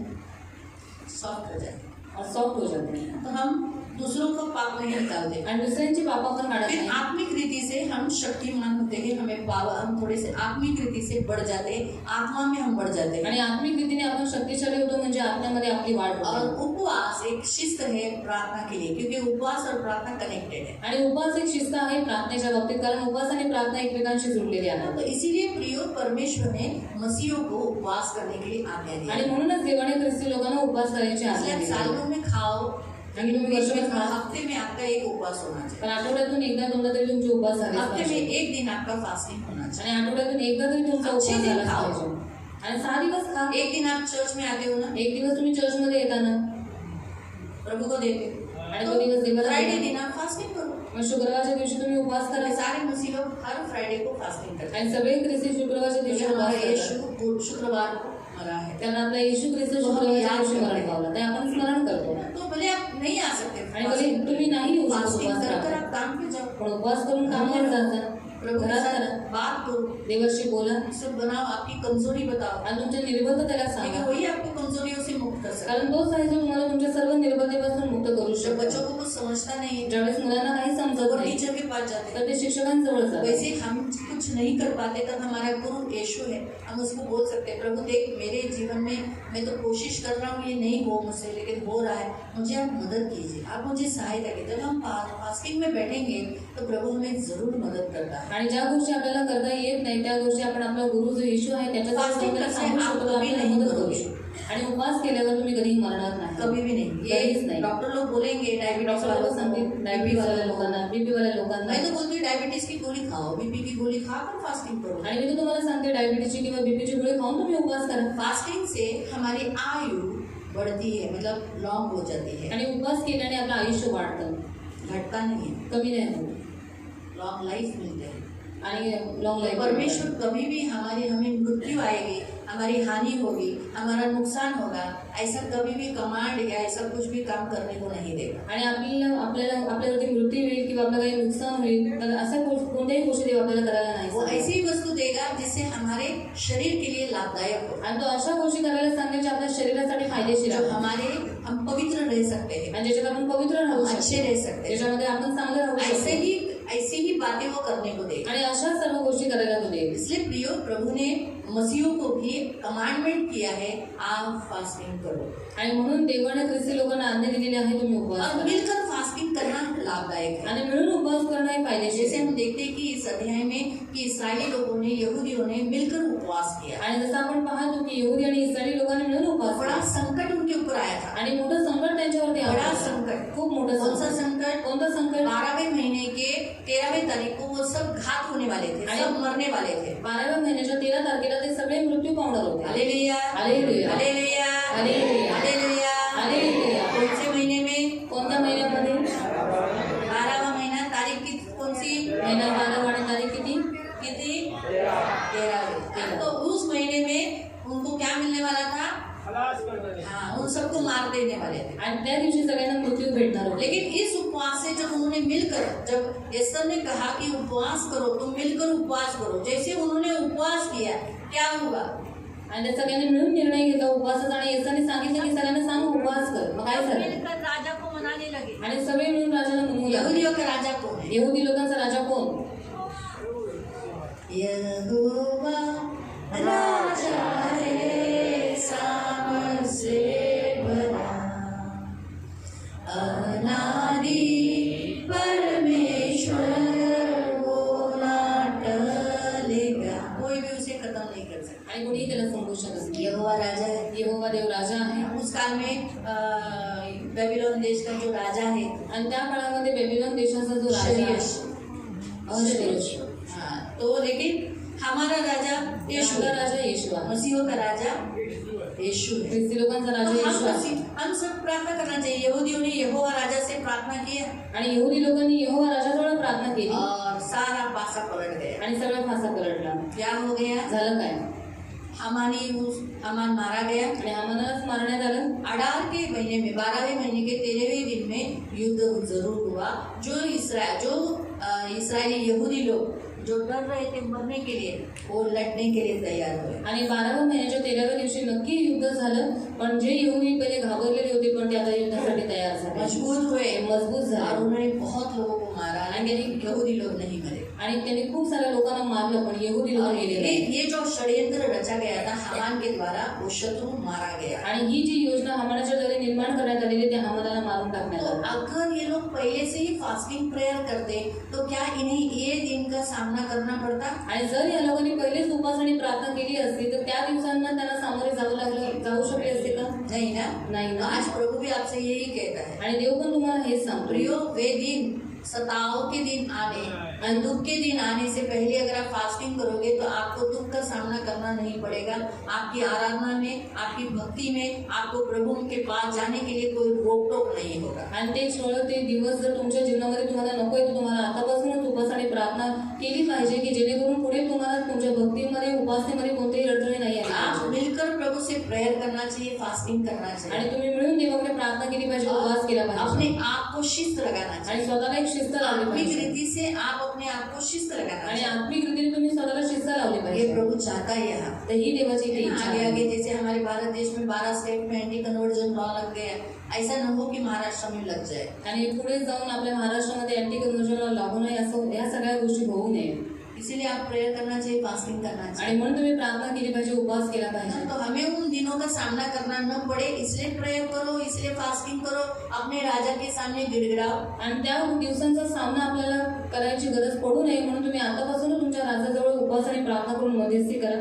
सॉफ्ट हो जाए। और सॉफ्ट हो जाते हैं। तो हम दूसरों को पाप नहीं निकालते, आणि दुसऱ्यांची पाप आपण काढत फिर नाही। आत्मिक रीति से हम शक्तिमान होते हैं, हमें पावर, हम थोड़े से आत्मिक रीति से बढ़ जाते हैं, आत्मा में हम बढ़ जाते हैं। आणि आत्मिक रीतीने आपण शक्तिशाली होतो म्हणजे आत्म्यामध्ये आपली वाढ और होते। उपवास एक शिस्त है प्रार्थना के लिए, क्योंकि उपवास और प्रार्थना कनेक्टेड है। आणि उपवास एक शिस्त आहे प्रार्थनेच्या बाबतीत, कारण उपवास आणि प्रार्थना एकमेकांशी जुळलेली आहे। तो इसीलिए प्रियो परमेश्वर ने मसीहों को उपवास करने के लिए आज्ञा दी आणि है। म्हणूनच देवाने ख्रिस्ती लोकांना उपवास करायची आज्ञा इसलिए दिली साल आहे। भर में खाओ, आणि तुम्ही बीच में वर्षभर खा, हफ्ते में आपका एक उपवास होना चाहिए, पण आठवड्यातून एकदा दोनदा तरी तुमचे उपवास झालेच हफ्ते में पाहिजे। एक दिन आपका फास्टिंग होना चाहिए। आणि आठवड्यातून एकदा तरी तुमचा अच्छे उपवास दिन झालाच खाओ। पाहिजे। आणि 6 दिवस खा। एक दिन आप चर्च में आते हो ना, एक दिवस तुम्ही चर्चमध्ये येता ना, प्रभु को देते हो, आणि तो दिवस देवाला फ्राइडे देता। दिन आप फास्टिंग करो। मग शुक्रवारच्या दिवशी तुम्ही उपवास करा। सारे मसीह लोग हर फ्राइडे को फास्टिंग करते हैं, आणि सगळे ख्रिस्ती शुक्रवारच्या दिवशी क्योंकि उपवास हमारा यीशु करतात, शुक्रवार को मरा है। कारण आपला येशू ख्रिस्त शुक्रवारच्या दिवशी मरण पावला, ते आपण स्मरण करतो। तो भले आप नहीं आ सकते, आणि भले तुम्ही नाही येऊ शकत फास्टिंग उपवास कर कर करायला, आप काम पे जाओ, पण उपवास करून कामावर जाता, प्रभु के घरात साथ करा, बात करो, देवाशी बोला सब बनाओ, आपकी कमजोरी बताओ, आणि तुमच्या निर्बलतेला क्योंकि सांगा, वही आपको कमजोरियों से मुक्त कर सकता है। कारण तोच आहे जो तुम्हाला तुमच्या सर्व निर्बलतेपासून मुक्त करू जब शकतो। बच्चों को कुछ समझता नहीं है ज्यावेळेस मुलांना काही तो समजत वो नाही टीचर के पास जाते हैं, तर ते शिक्षकांजवळ जातात। वैसे हम कुछ नहीं कर पाते तब हमारा गुरु यीशु है, हम उसको बोल सकते हैं, प्रभु देख मेरे जीवन में मैं तो कोशिश कर रहा हूँ, ये नहीं हो मुझसे, लेकिन हो रहा है, मुझे आप मदद कीजिए, आप मुझे सहायता कीजिए। जब हम फास्टिंग में बैठेंगे तो प्रभु हमें जरूर मदद करता है। आणि ज्या गोष्टी आपल्याला करता येत नाही त्या गोष्टी आपण आपला गुरु जो येशू आहे त्याच्याजवळ Fasting जाऊन करने सांगू आप शकतो, कभी आपल्याला नहीं मदत करू करोगे। शकतो। आणि उपवास केल्यावर तुम्ही कधीही मरणार नाही, कभी भी नहीं। कधीच ये नाही। डॉक्टर लोग बोलेंगे डायबिटीज डॉक्टर वालों लोक सांगतील को, डायबिटीज वाल्या लोकांना, बीपी वाल्या लोकांना, मैं तो बोलती हूँ डायबिटीज की गोली खाओ, बीपी की गोली खाकर फास्टिंग करो। आणि मी तर तुम्हाला सांगते डायबिटीजची किंवा बीपीची गोळी खाऊन तुम्ही उपवास करा। फास्टिंग से हमारी आयु बढ़ती है, मतलब लॉन्ग हो जाती है, आणि उपवास केल्याने आपलं आयुष्य वाढतं, घटता नहीं है, कमी नाही होत, लॉन्ग लाइफ मिलते हैं। आणि लॉंग लाईफ परमेश्वर कभी भी हमें मृत्यु आएगी, हमारी हानि होगी, हमारा नुकसान होगा, ऐसा कभी भी कमांड या ऐसा कुछ भी काम करने को नहीं देगा। आणि आपल्यावरती मृत्यू येईल किंवा आपलं काही नुकसान होईल तर अशा कोणत्याही गोष्टी देव आपल्याला करायला नाही वो सांगत. ऐसी ही वस्तु देगा जिससे हमारे शरीर के लिए लाभदायक हो, आणि तो अशा गोष्टी करायला सांगेल जे आपल्या शरीरासाठी फायदेशीर जो आहे हम पवित्र रह सकते हैं, आणि ज्याच्यात आपण पवित्र राहू अच्छे शकतो, रह सकते हैं। ज्याच्यामध्ये आपण चांगले राहू शकतो. ऐसी ही बातें वो करने को देगा। आणि अशा सर्व गोष्टी करायला तो देईल. इसलिए प्रियो, प्रभु ने मसीहों को भी कमांडमेंट किया है, आप फास्टिंग करो आणि म्हणून देवाने ख्रिस्ती लोकांना आज्ञा दिलेली आहे तुम्ही उपवास और करा. मिलकर फास्टिंग करना लाभदायक है। आणि मिळून उपवास करणं हे फायदेशीर जैसे आहे. हम देखते हैं कि इस अध्याय में कि इस्राएली लोगों ने, यहूदियों ने मिलकर उपवास किया, आणि जसं आपण पाहतो की यहुदी आणि इस्रायली लोकांनी मिळून उपवास बड़ा केला संकट उनके ऊपर आया था, आणि मोठं संकट त्यांच्यावरती आलं. बड़ा संकट। खूप मोठं कौन सा संकट. संकट? कोणतं संकट? 12वें महीने के 13वें तारीख को वो सब घात होने वाले थे, सब मरने वाले थे। 12व्या महिन्याच्या 13 तारखेला ते सगळे मृत्यू पावणार होते. Hallelujah, hallelujah. Hallelujah, hallelujah. Hallelujah. Hallelujah. कौन से महीने में? कोणत्या महिन्यामध्ये? 12वां महीना, तारीख की कौन सी? महिना 12 आणि तारीख किती? कितनी? 13। तो उस महीने में उनको क्या मिलने वाला था? हाँ, उन सबको मार देने वाले थे। आणि त्या दिवशी सगळ्यांना मृत्यू भेटणार होते. लेकिन इस उपवास से जब उन्होंने मिलकर, जब एस्तर ने कहा कि उपवास करो, तुम मिलकर उपवास करो, जैसे उन्होंने उपवास किया, क्या हुआ? आणि त्या सगळ्यांनी मिळून निर्णय घेतला उपवासाचा आणि येसाने सांगितलं की सगळ्यांना सांग उपवास कर. मग काय झालं? मिलकर राजा को मनाने लगे। आणि सगळे मिळून राजाला म्हणू लागले. यहूदियों का राजा कौन है? यहुदी लोकांचा राजा कोण? यहोवा राजा है, सामर्थ भरा, अनादि परमेश्वर, वो ना टलेगा, कोई भी उसे खत्म नहीं कर सकता। आणि कोणीही त्याला संपवू शकत नाही. यहोवा राजा है। यहोवा देव राजा आहे. उस काल में बेबीलोन देश का जो राजा है, आणि त्या काळामध्ये बेबीलोन देशाचा जो राजा शरीयश, आहे अशरीयश. हाँ, तो लेकिन हमारा राजा यीशु आपला है, राजा येशू आहे. मसीहों का राजा यीशु है। ख्रिस्ती लोकांचा तो राजा येशू आहे. हम सब प्रार्थना करना चाहिए। यहूदियों ने यहोवा राजा से प्रार्थना किया आणि यहुदी लोकांनी यहोवा राजाजवळ प्रार्थना केली और सारा पासा पलट गया। आणि सगळा फासा पलटला. क्या हो गया? झालं काय? हामान मारा गया आणि हामानालाच मारण्यात आलं. अडार के महीने में 12वें महीने के 13वें दिन में युद्ध जरूर हुआ। जो इस्राएली यहूदी लोग जो डर रहे थे मरने के लिए, वो लड़ने के लिए तैयार हुए। आणि 12व्या महिन्याच्या 13व्या दिवशी नक्की युद्ध झालं. पण जे यहुदी पहिले घाबरलेले होते पण ते आता युद्धासाठी तैयार झाले, मजबूत हुए, ते मजबूत और झाले. उन्होंने बहुत लोगों को मारा, लेकिन यहूदी लोग नहीं मरे। आणि त्यांनी खूप साऱ्या लोकांना मारलं पण यहुदी लोक और गेले नाही. ये जो षड्यंत्र रचा गया था हामान के द्वारा, वो शत्रु मारा गया। आणि ही जी योजना हामानाच्या द्वारे निर्माण करण्यात आलेली ते हामानाला मारून टाकण्यात तो आलं. अगर ये लोग पहले से ही फास्टिंग प्रेयर करते तो क्या इन्हें ये दिन का सामना करना पड़ता? आणि जर या लोकांनी पहिलेच उपास आणि प्रार्थना केली असती तर त्या दिवसांना त्यांना सामोरे जाऊ शकले असते का? नहीं ना? नाही तो ना. आज प्रभु भी आपसे यही कहता है, आणि देव पण तुम्हाला हेच सांगतो. प्रियो, वे दिन, सताव के दिन आने और दुख के दिन आने से पहले अगर आप फास्टिंग करोगे तो आपको दुख का सामना करना नहीं पड़ेगा। आपकी आराधना में, आपकी भक्ति में, आपको प्रभु के पास जाने के लिए कोई रोक टोक नहीं होगा। आणि ते क्षण, ते दिवस जर तुमच्या जीवनामध्ये तुम्हाला नको आहे तर तुम्हाला आतापासूनच उपास आणि प्रार्थना केली पाहिजे की जेणेकरून पुढे तुम्हाला तुमच्या भक्तीमध्ये, उपासनेमध्ये कोणतेही अडथळे नाही आले आप पाहिजे. मिलकर प्रभु से प्रेयर करना चाहिए, फास्टिंग करना चाहिए, आणि तुम्ही मिळून देवाकडे प्रार्थना केली पाहिजे, उपवास केला पाहिजे अपने आप को शिस्त लगाना आणि चाहिए। स्वतःला एक शिस्त लावली आत्मिक पाहिजे. रीति से आप अपने आप को शिस्त लगाना आणि चाहिए। आत्मिक रीतीने तुम्ही स्वतःला शिस्त लावली ये पाहिजे. प्रभु चाहता है यहाँ। तर ही देवाची इथे इच्छा आगे आहे. आगे जैसे हमारे भारत देश में 12 स्टेट में एंटी कन्वर्जन लॉ लग गया, ऐसा न हो कि महाराष्ट्र में लग जाए। आणि पुढे जाऊन आपल्या महाराष्ट्रामध्ये अँटी कन्व्हर्जन लागू नये असं या सगळ्या गोष्टी होऊ नये. इसीलिए आप प्रेयर करना चाहिए, फास्टिंग करना चाहिए। आणि म्हणून तुम्ही प्रार्थना केली पाहिजे, उपवास केला पाहिजे. तो हमें उन दिनों का सामना करना न पड़े, इसलिए प्रेयर करो, इसलिए फास्टिंग करो, अपने राजा के सामने गिड़गिड़ाओ। आणि त्या दिवसांचा सामना आपल्याला करायची गरज पडू नये म्हणून तुम्ही आतापासूनच तुमच्या राजाजवळ उपवास आणि प्रार्थना करून मध्यस्थी करा.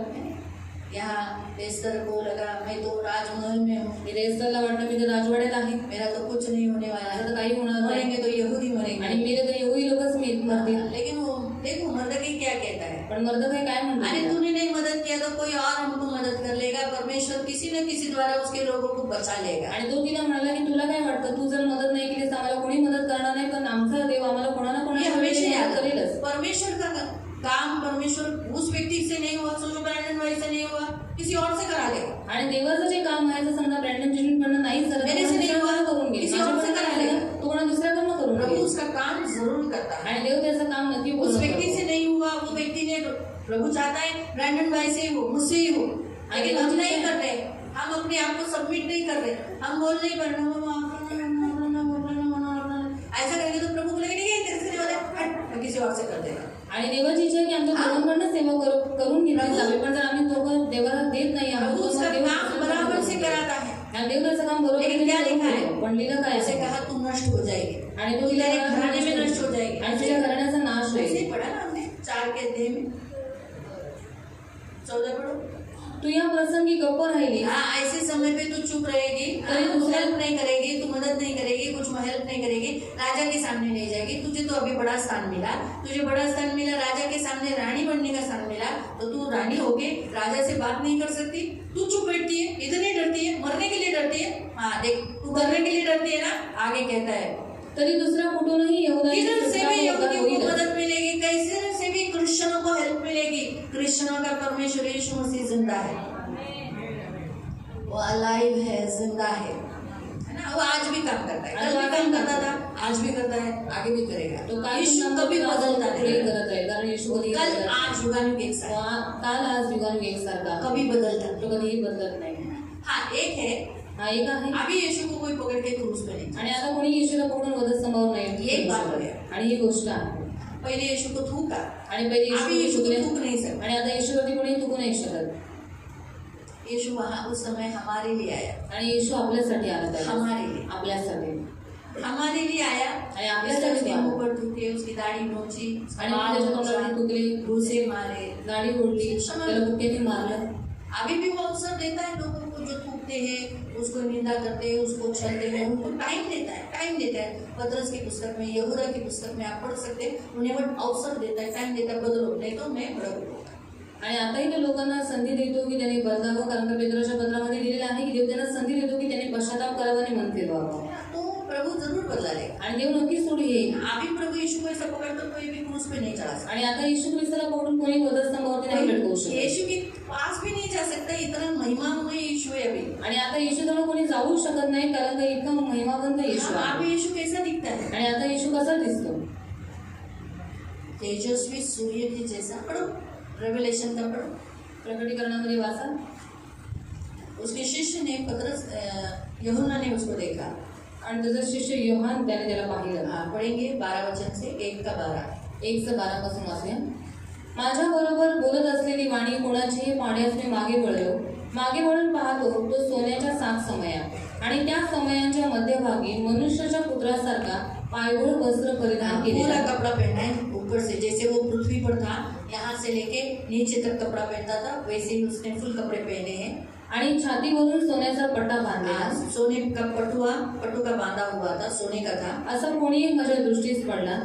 यहाँ एस्तर को लगा मैं तो राजमहल में हूँ, मी एस्टरला वाटलं मी तर राजवाड्यात आहे, मेरा तो कुछ नहीं होने वाला माझं है, तर काही होणार नाही मरेंगे तो यहूदी आणि मरेंगे। मेरे तर यहूदी लोकच मी मरतील. लेकिन वो देखो मर्दकी क्या कहता है, पण मर्दकाय काय अरे म्हणतो? तूने नहीं मदद किया तो कोई और हमको मदद कर लेगा, परमेश्वर किसी न किसी द्वारा उसके लोगों को बचा लेगा। आणि तो तिला म्हणाला की तुला काय वाटतं, तू जर मदत नाही केलीस आम्हाला कोणी मदत करणार नाही, पण आमचा देव आम्हाला कोणाला ये कोणाला हमेशा मदत याद करेलच. परमेश्वर का काम, परमेश्वर उस व्यक्ति से नहीं हुआ जो ब्रैंडन वाइस से नहीं हुआ किसी और से करा लेगा, आणि देवाचं जे काम आहे जर समजा ब्रँडन जेजूंकडनं नाही झालं मेरे से नहीं हुआ, करून घे, किसी और से करा लेगा। तो कोणा दुसऱ्याकडनं करून प्रभु घे. उसका काम जरूर करता है। आणि देव त्याचं काम नक्की उस पूर्ण व्यक्ति करतो. से नहीं हुआ, वो व्यक्ति ने, प्रभु चाहता है ब्रैंडन भाई से ही हो, मुझसे ही हो, लेकिन हम नहीं कर रहे, हम अपने आप को सबमिट नहीं कर रहे, हम बोल नहीं पा रहे, ऐसा करेंगे तो प्रभु बोलेगा नहीं तेरे से नहीं होता है, हट, मैं किसी और से कर देगा। आणि देवाची इच्छा आहे की आमच्या दोघांकडनं सेवा करून घेतली प्रभु- जावी, पण जर आम्ही दोघं देवाला देत नाही आहोत, प्रभु तर उसका मग देव काम बराबर से कराता है। आणि देव त्याचं काम बरोबर लेकिन क्या लिखा है? पण लिहिलं काय ऐसे आहे? कहा तू नष्ट हो जाएगी, आणि तू तो तेरे घराने में नष्ट हो जाएगी। आणि तुझ्या घराण्याचा नाश ऐसे होईल. ही पढ़ा ना हमने 4 के अध्याय में, 14 पढ़ो। तू या प्रसंगी गप्प राहिली हाँ, ऐसे समय पे तू चुप रहेगी, तू हेल्प नहीं करेगी, तू मदद नहीं करेगी, कुछ हेल्प नहीं करेगी, राजा के सामने नहीं जाएगी। तुझे तो अभी बड़ा स्थान मिला, तुझे बड़ा स्थान मिला, राजा के सामने रानी बनने का स्थान मिला, तो तू रानी होके राजा से बात नहीं कर सकती, तू चुप बैठती है, इतनी डरती है, मरने के लिए डरती है। हाँ देख, तू मरने के लिए डरती है ना, आगे कहता है तरी दुसरा कुठूनही यहूदाची किधर से भी सुटका यहूदियों को होईलच. मदद मिलेगी, कैसे से भी क्रिश्चियनों को हेल्प मिलेगी। क्रिश्चियनों का परमेश्वर यीशु मसीह जिंदा है, वो अलाइव है, जिंदा है ना। वो आज भी काम करता है, कल भी काम करता था, आज भी करता है, आगे भी करेगा। तो काल यीशु पण कभी बदलता पुढे नहीं, करत आहे, कारण येशू कधी कल आज युगानुग एक साथ, काल आज युगानुग एकसारखा कभी बदलता तो कधीही बदलत नाही. हाँ एक है, हा एक आहे. अभी यीशु को कोई पकड़ के क्रूस पे नहीं, आणि आता कोणी येशूला पकडून वधस्तंभावर नाही ये एक बात हो गया। आणि ही गोष्ट आहे. पहले यीशु को थूका, आणि पहिले अभी यीशु को येशू थूक नहीं सकता। आणि आता येशूवरती कोणी थुकू नाही शकत. यीशु वहाँ उस समय हमारे लिए आया, आणि येशू आपल्यासाठी आला त्यावेळेस. हमारे लिए, आपल्यासाठी हमारे लिए आया। आणि इसने आपल्यासाठी उसके आला. मुंह पर थूके, उसकी दाढ़ी नोची, आणि बाल त्याच्या नोचा, तोंडाला थुकली, घूसे मारे। गाडी ओढली, त्याला बुक्केने मारलं. अभी भी वो अवसर देता है लोगों को जो थूकते हैं, उसको निंदा करते हैं, उसको छलते हैं, उनको टाइम देता है, टाइम देता है। पतरस की पुस्तक में, यहूदा की पुस्तक में आप पढ़ सकते हैं, उन्हें वो अवसर देता है, टाइम देता है, बदलो नहीं तो मैं भड़क। आणि आताही तो लोकांना संधी देतो की त्यांनी बदलावं, कारण का पेत्राच्या पत्रामध्ये दिलेलं आहे की देव त्यांना संधी देतो की त्यांनी पश्चाताप करावा आणि मन फिरवावं. तो प्रभु जरूर बदला लेगा। आणि देव नक्कीच थोडी येईल. अभी प्रभु यीशु को ऐसा पकड़ कर कोई भी क्रूस पे नहीं चढ़ा सकता, आणि आता येशू ख्रिस्ताला पकडून कोणी वधस्तंभावरती नाही लटकवू शकत. यीशु के पास भी नहीं जा सकता, इतना महिमामय यीशु है अभी। आणि आता येशूजवळ कोणी जाऊ शकत नाही, कारण का इतका महिमावंत येशू हाँ, आहे. अभी यीशु कैसा दिखता है? आणि आता येशू कसा दिसतो? तेजस्वी सूर्य के जैसा। पढ़ो रेवलेशन का, पढ़ो। प्रकटीकरणामध्ये वाचा. उसके शिष्य ने पतरस, यूहन्ना ने उसको देखा। आणि त्याचा शिष्य योहान त्याने त्याला पाहिलं. हाँ, पढ़ेंगे 12 वचन से 1 का 12। 1:12 पासून वाचूया. माझ्याबरोबर बोलत असलेली वाणी कोणाची हे पाहण्यास मी मागे वळलो. मागे वळून पाहतो तो सोन्याच्या 7 समया आणि त्या समयांच्या मध्यभागी मनुष्याच्या पुत्रासारखा पायघोळ वस्त्र परिधान पूरा केलेला. कपड़ा पहना है ऊपर से, जैसे वो पृथ्वी पर था, यहाँ से लेके नीचे तक कपड़ा पहनता था, वैसे ही उसने फुल कपड़े पहने हैं। आणि छातीवरून सोन्याचा पट्टा बांधलेला. सोने का पटू का बांधा हुआ था, सोने का था। असा कोणी माझ्या दृष्टीस पडला.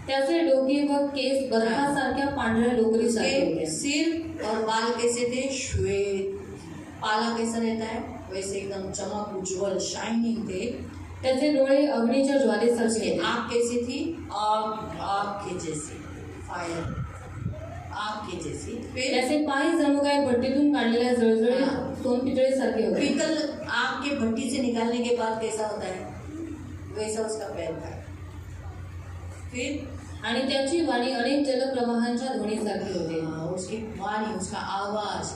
त्याचे डोके व केस बर्फासारख्या पांढऱ्या लोकरीसारखे उसके होते. सिर और बाल कैसे थे? श्वेत। पाला कैसा रहता है? वैसे एकदम चमक उज्जवल शाइनिंग थे। त्याचे डोळे अग्नीच्या ज्वालेसारखे उसकी होते. आँख कैसी थी? आग के जैसी, फायर, आग के जैसी। फिर त्याचे पाय जणू काय भट्टीतून काढलेल्या जळजळीत हाँ. सोनपितळेसारखे होते. पीतल आग के भट्टी से निकालने के बाद कैसा होता है, वैसा उसका पैर था। फिर आणि त्याची वाणी अनेक जलप्रवाहांच्या ध्वनीसारखी होते. उसकी वाणी, उसका आवाज,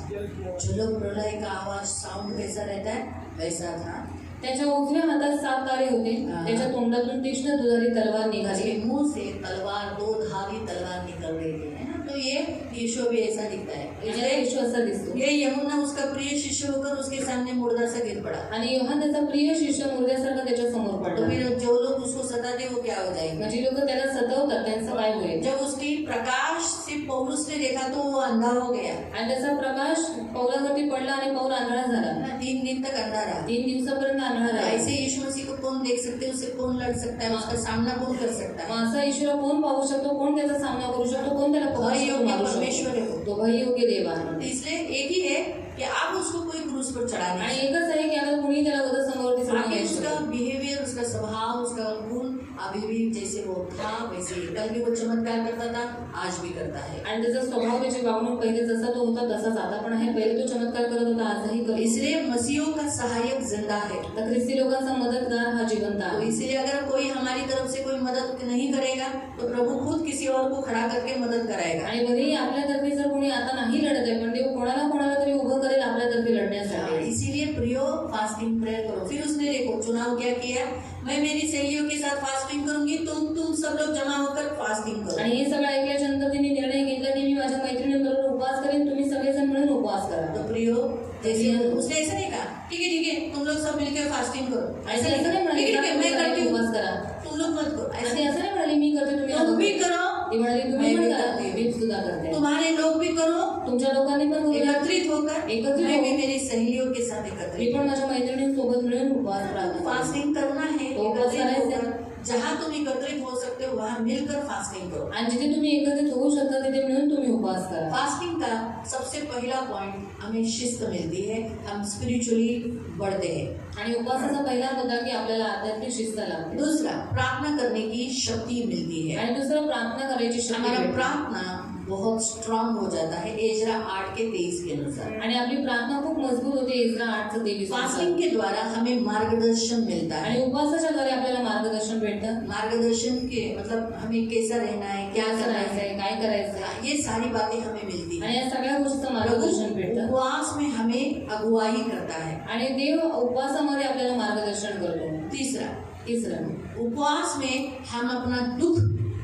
जल प्रलय का आवाज, साउंड कैसा रहता है, वैसा था। त्याच्या उजव्या हातात 7 तारे होते. हाँ. त्याच्या तोंडातून तीक्ष्ण दुधारी तलवार निघाली. उसके मुंह से तलवार, 2 धारी तलवार निकल रही थी, है ना। तो ये यीशु भी ऐसा दिखता है। याच्यात येशू असा दिसतो. ये यूहन्ना उसका प्रिय शिष्य होकर उसके सामने मुर्दा सा गिर पड़ा। आणि योहान त्याचा प्रिय शिष्य मुर्द्यासारखा त्याच्या समोर तो पडला. फिर जो लोग उसको सताते वो क्या हो जाएंगे? म्हणजे लोक त्याला सतवतात, त्यांचं काय होईल? जब उसकी प्रकाश से पौलुस ने देखा तो वो अंधा हो गया, आणि त्याचा प्रकाश पौलावरती पडला आणि पौल आंधळा झाला. ना 3 दिन तक अंधा रहा। 3 दिवसापर्यंत आंधळा राहिला. ऐसे यीशु मसीह को कौन देख सकते है, उससे कौन लड़ सकता है, उसका सामना कौन कर सकता है? मग असा येशूला कोण पाहू शकतो, कोण त्याचा सामना करू शकतो, कोण त्याला पाहू शकतो, योग्य मारू शकतो? परमेश्वर है वो। तो भययोग्य देव आहे. तो इसलिए एक ही है कि आप उसको कोई क्रूस पर चढ़ा आणि नहीं, एकच आहे की अगर कुणी त्याला वधस्तंभावरती सोडून आप नाही उसका शकत. बिहेवियर, उसका स्वभाव, उसका गुण आप अभी भी जैसे वो था वैसे ही। कल भी वो चमत्कार करता था, आज भी करता है। आणि त्याचा स्वभाव त्याची वागणूक पहिले जसा तो होता तसाच आता पण आहे. पहिले तो चमत्कार करत होता, आजही करतो. इसलिए मसीहों का सहायक जिंदा है। तर ख्रिस्ती लोकांचा मदतगार हा जिवंत तो आहे. इसलिए अगर कोई हमारी तरफ से कोई मदद नहीं करेगा तो प्रभु खुद किसी और को खड़ा करके मदद कराएगा। आणि भलेही आपल्यातर्फे जर कोणी आता नाही लढत आहे पण देव कोणाला कोणाला तरी उभं करेल आपल्यातर्फे लढण्यासाठी. इसीलिए प्रियो फास्टिंग प्रेयर करो। फिर उसने देखो चुनाव क्या किया, मैं मेरी सहेलियों के साथ फास्टिंग करूंगी, तुम सब लोग जमा होकर फास्टिंग करो। आणि हे सगळं ऐकल्याच्या नंतर त्यांनी निर्णय घेतला की मी माझ्या मैत्रिणींबरोबर उपवास करेन, तुम्ही सगळेजण मिळून उपवास करा. तो प्रियो जैसे उसने ऐसा नहीं कहा ठीक है तुम लोग सब मिलकर फास्टिंग करो, ऐसा नहीं म्हणाले ठीक है मैं करती हूँ, उपवास करा. तुम लोग मत करो, आणि ऐसा ते असं नाही म्हणाले मी करते तुम्ही तुम नका भी करू. करो, ते म्हणाले तुम्ही मैं पण भी करा, करती हूँ। मी सुद्धा करते. तुम्हारे लोग भी करो, तुमच्या लोकांनी पण करू. एकत्रित होकर एकत्रित मैं भी हो. मेरी सहेलियों के साथ मी एकत्रित पण माझ्या मैत्रिणींसोबत मिळून उपवास प्रार्थना. फास्टिंग करना है। तो उपवास एकत्रित करायचं. होकर जहाँ तुम एकत्रित हो सकते हो वहाँ मिलकर फास्टिंग करो। आणि जिथे तुम्ही एकत्रित होऊ शकता तिथे मिळून तुम्ही उपवास करा. फास्टिंग का सबसे पहला पॉइंट हमें शिस्त मिलती है, हम स्पिरिचुअली बढ़ते हैं। आणि उपवासाचा पहिला मुद्दा की आपल्याला आध्यात्मिक शिस्त लागते. दूसरा, प्रार्थना करने की शक्ति मिलती है। आणि दुसरं प्रार्थना करायची शक्ती हमारा भेटते. प्रार्थना बहुत स्ट्रांग हो जाता है एजरा 8:23 के अनुसार। आणि आपली प्रार्थना खूप मजबूत होते इस्रा 8:23. फास्टिंग के द्वारा हमें मार्गदर्शन मिलता है। आणि उपवासाच्या द्वारे आपल्याला मार्गदर्शन भेटतं. मार्गदर्शन के मतलब हमें कैसा रहना है, क्या काय करना करायचंय, है, काय करायचंय ये सारी बातें हमें मिलती आणि है। या सगळ्या गोष्टीचं मार्गदर्शन भेटतं. उपवास में हमें अगुवाई करता है। आणि देव उपवासामध्ये आपल्याला मार्गदर्शन करतो. तीसरा, तिसरं, उपवास में हम अपना दुख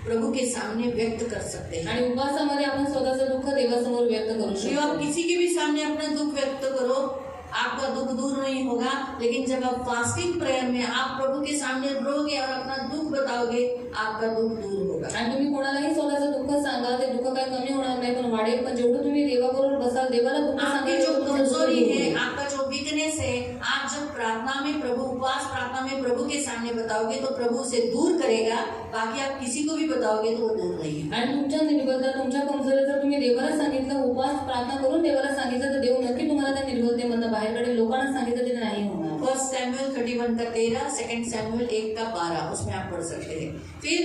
प्रभु के सामने व्यक्त कर सकते हैं। आणि उपवासामध्ये आपण स्वतःचं दुःख देवासमोर व्यक्त करू जो आप शकतो. किसी के भी सामने अपना दुख व्यक्त करो, आपका दुख दूर नहीं होगा। लेकिन जब आप फास्टिंग प्रेयर में आप प्रभु के सामने रोगे और अपना दुख बताओगे, आपका दुख दूर होगा। आणि तुम्ही कोणालाही स्वतःचं दुःख सांगा, ते दुःख काय कमी होणार नाही पण वाढेल. पण जेवढं तुम्ही देवाबरोबर बसाल, देवाला दुःख आपकी सांगाल, जो तेवढं तुमचं दुःख कमजोरी दूर है, होईल. आपका जो वीकनेस है, आप जब प्रार्थना में प्रभु उपवास प्रार्थना में प्रभु के सामने बताओगे तो प्रभु उसे दूर करेगा। बाकी आप किसी को भी बताओगे तो वो दूर नहीं है। आणि तुमच्या निर्बलता, तुमच्या कमजोरी जर तुम्ही देवाला सांगितलं, उपवास प्रार्थना करून देवाला सांगितलं तर देव नक्की तुम्हाला त्या निर्बलतेमधनं बाहेर काढेल. लोकांना सांगितलं ते नाही होणार. फर्स्ट सैमुअल 31:13, सेकंड सैमुअल 1:12, उसमें आप पढ़ सकते हैं। फिर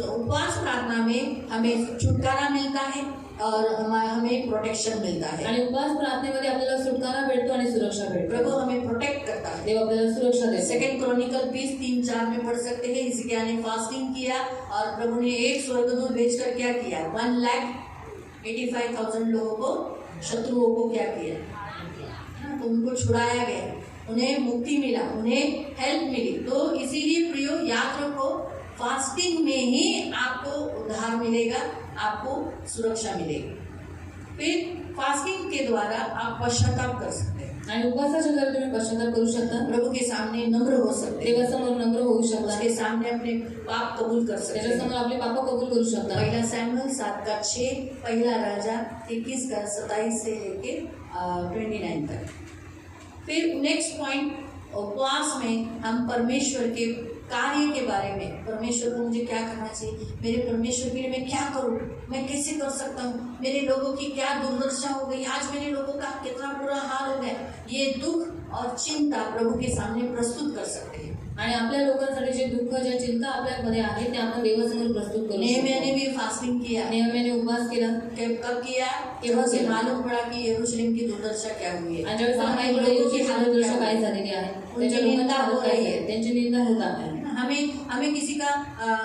उपवास प्रार्थना में हमें छुटकारा मिलता है और हमें प्रोटेक्शन मिलता है। आणि उपवास प्रार्थनेमध्ये आपल्याला सुटकारा भेटतो आणि सुरक्षा भेटतो. प्रभु हमें प्रोटेक्ट करता है। देव आपल्याला सुरक्षा देतो. सेकंड क्रॉनिकल 20:3-4 में पढ़ सकते हैं। हिजकिय्याह ने फास्टिंग किया और प्रभु ने एक स्वर्गदूत भेजकर क्या किया, 1,85,000 लोगों को, शत्रुओं को क्या किया, तो उनको छुड़ाया गया, उन्हें मुक्ति मिला, उन्हें हेल्प मिली। तो इसीलिए प्रियो याद रखो, फास्टिंग में ही आपको उद्धार मिलेगा, आपको सुरक्षा मिलेगी। फिर फास्टिंग के द्वारा आप पश्चाताप कर सकते हैं, आणि उपवासाच्या द्वारे तुम्ही पश्चाताप करू शकता. प्रभु के सामने नम्र हो सकते हैं, देवासमोर नम्र होऊ शकता. उसके सामने अपने पाप कबूल कर सकते हैं। त्याच्यासमोर आपली पाप कबूल करू शकता. पहला सैमुअल 7:6, पहला राजा 21:27 से लेके 29 तक। फिर नेक्स्ट पॉइंट, उपवास में हम परमेश्वर के कार्य के बारे में, परमेश्वर को मुझे क्या करना चाहिए, मेरे परमेश्वर के लिए मैं क्या करूं, मैं कैसे कर सकता हूं, मेरे लोगों की क्या दुर्दशा हो गई, आज मेरे लोगों का कितना बुरा हाल हो गया, ये दुख और चिंता प्रभु के सामने प्रस्तुत कर सकते हैं। आणि आपल्या लोकांसाठी जे दुःख, जे चिंता आपल्यामध्ये आहे ते आपण देवासमोर प्रस्तुत करू नेहम्याह ने शकतो. भी फास्टिंग किया। नेहम्याने उपवास केला. कब किया, केव्हा उसे केला? मालूम पड़ा कि यरूशलेम की दुर्दशा क्या हुई है, आणि ज्यावेळेस वहाँ माहिती के पडली लोगों की की हालत दुर्दशा क्या काय हुई। झालेली आहे, उनकी त्याच्या निंदा लोकांची हो हालत काय रही है। आहे, त्यांची निंदा होत आहे. हमें किसी का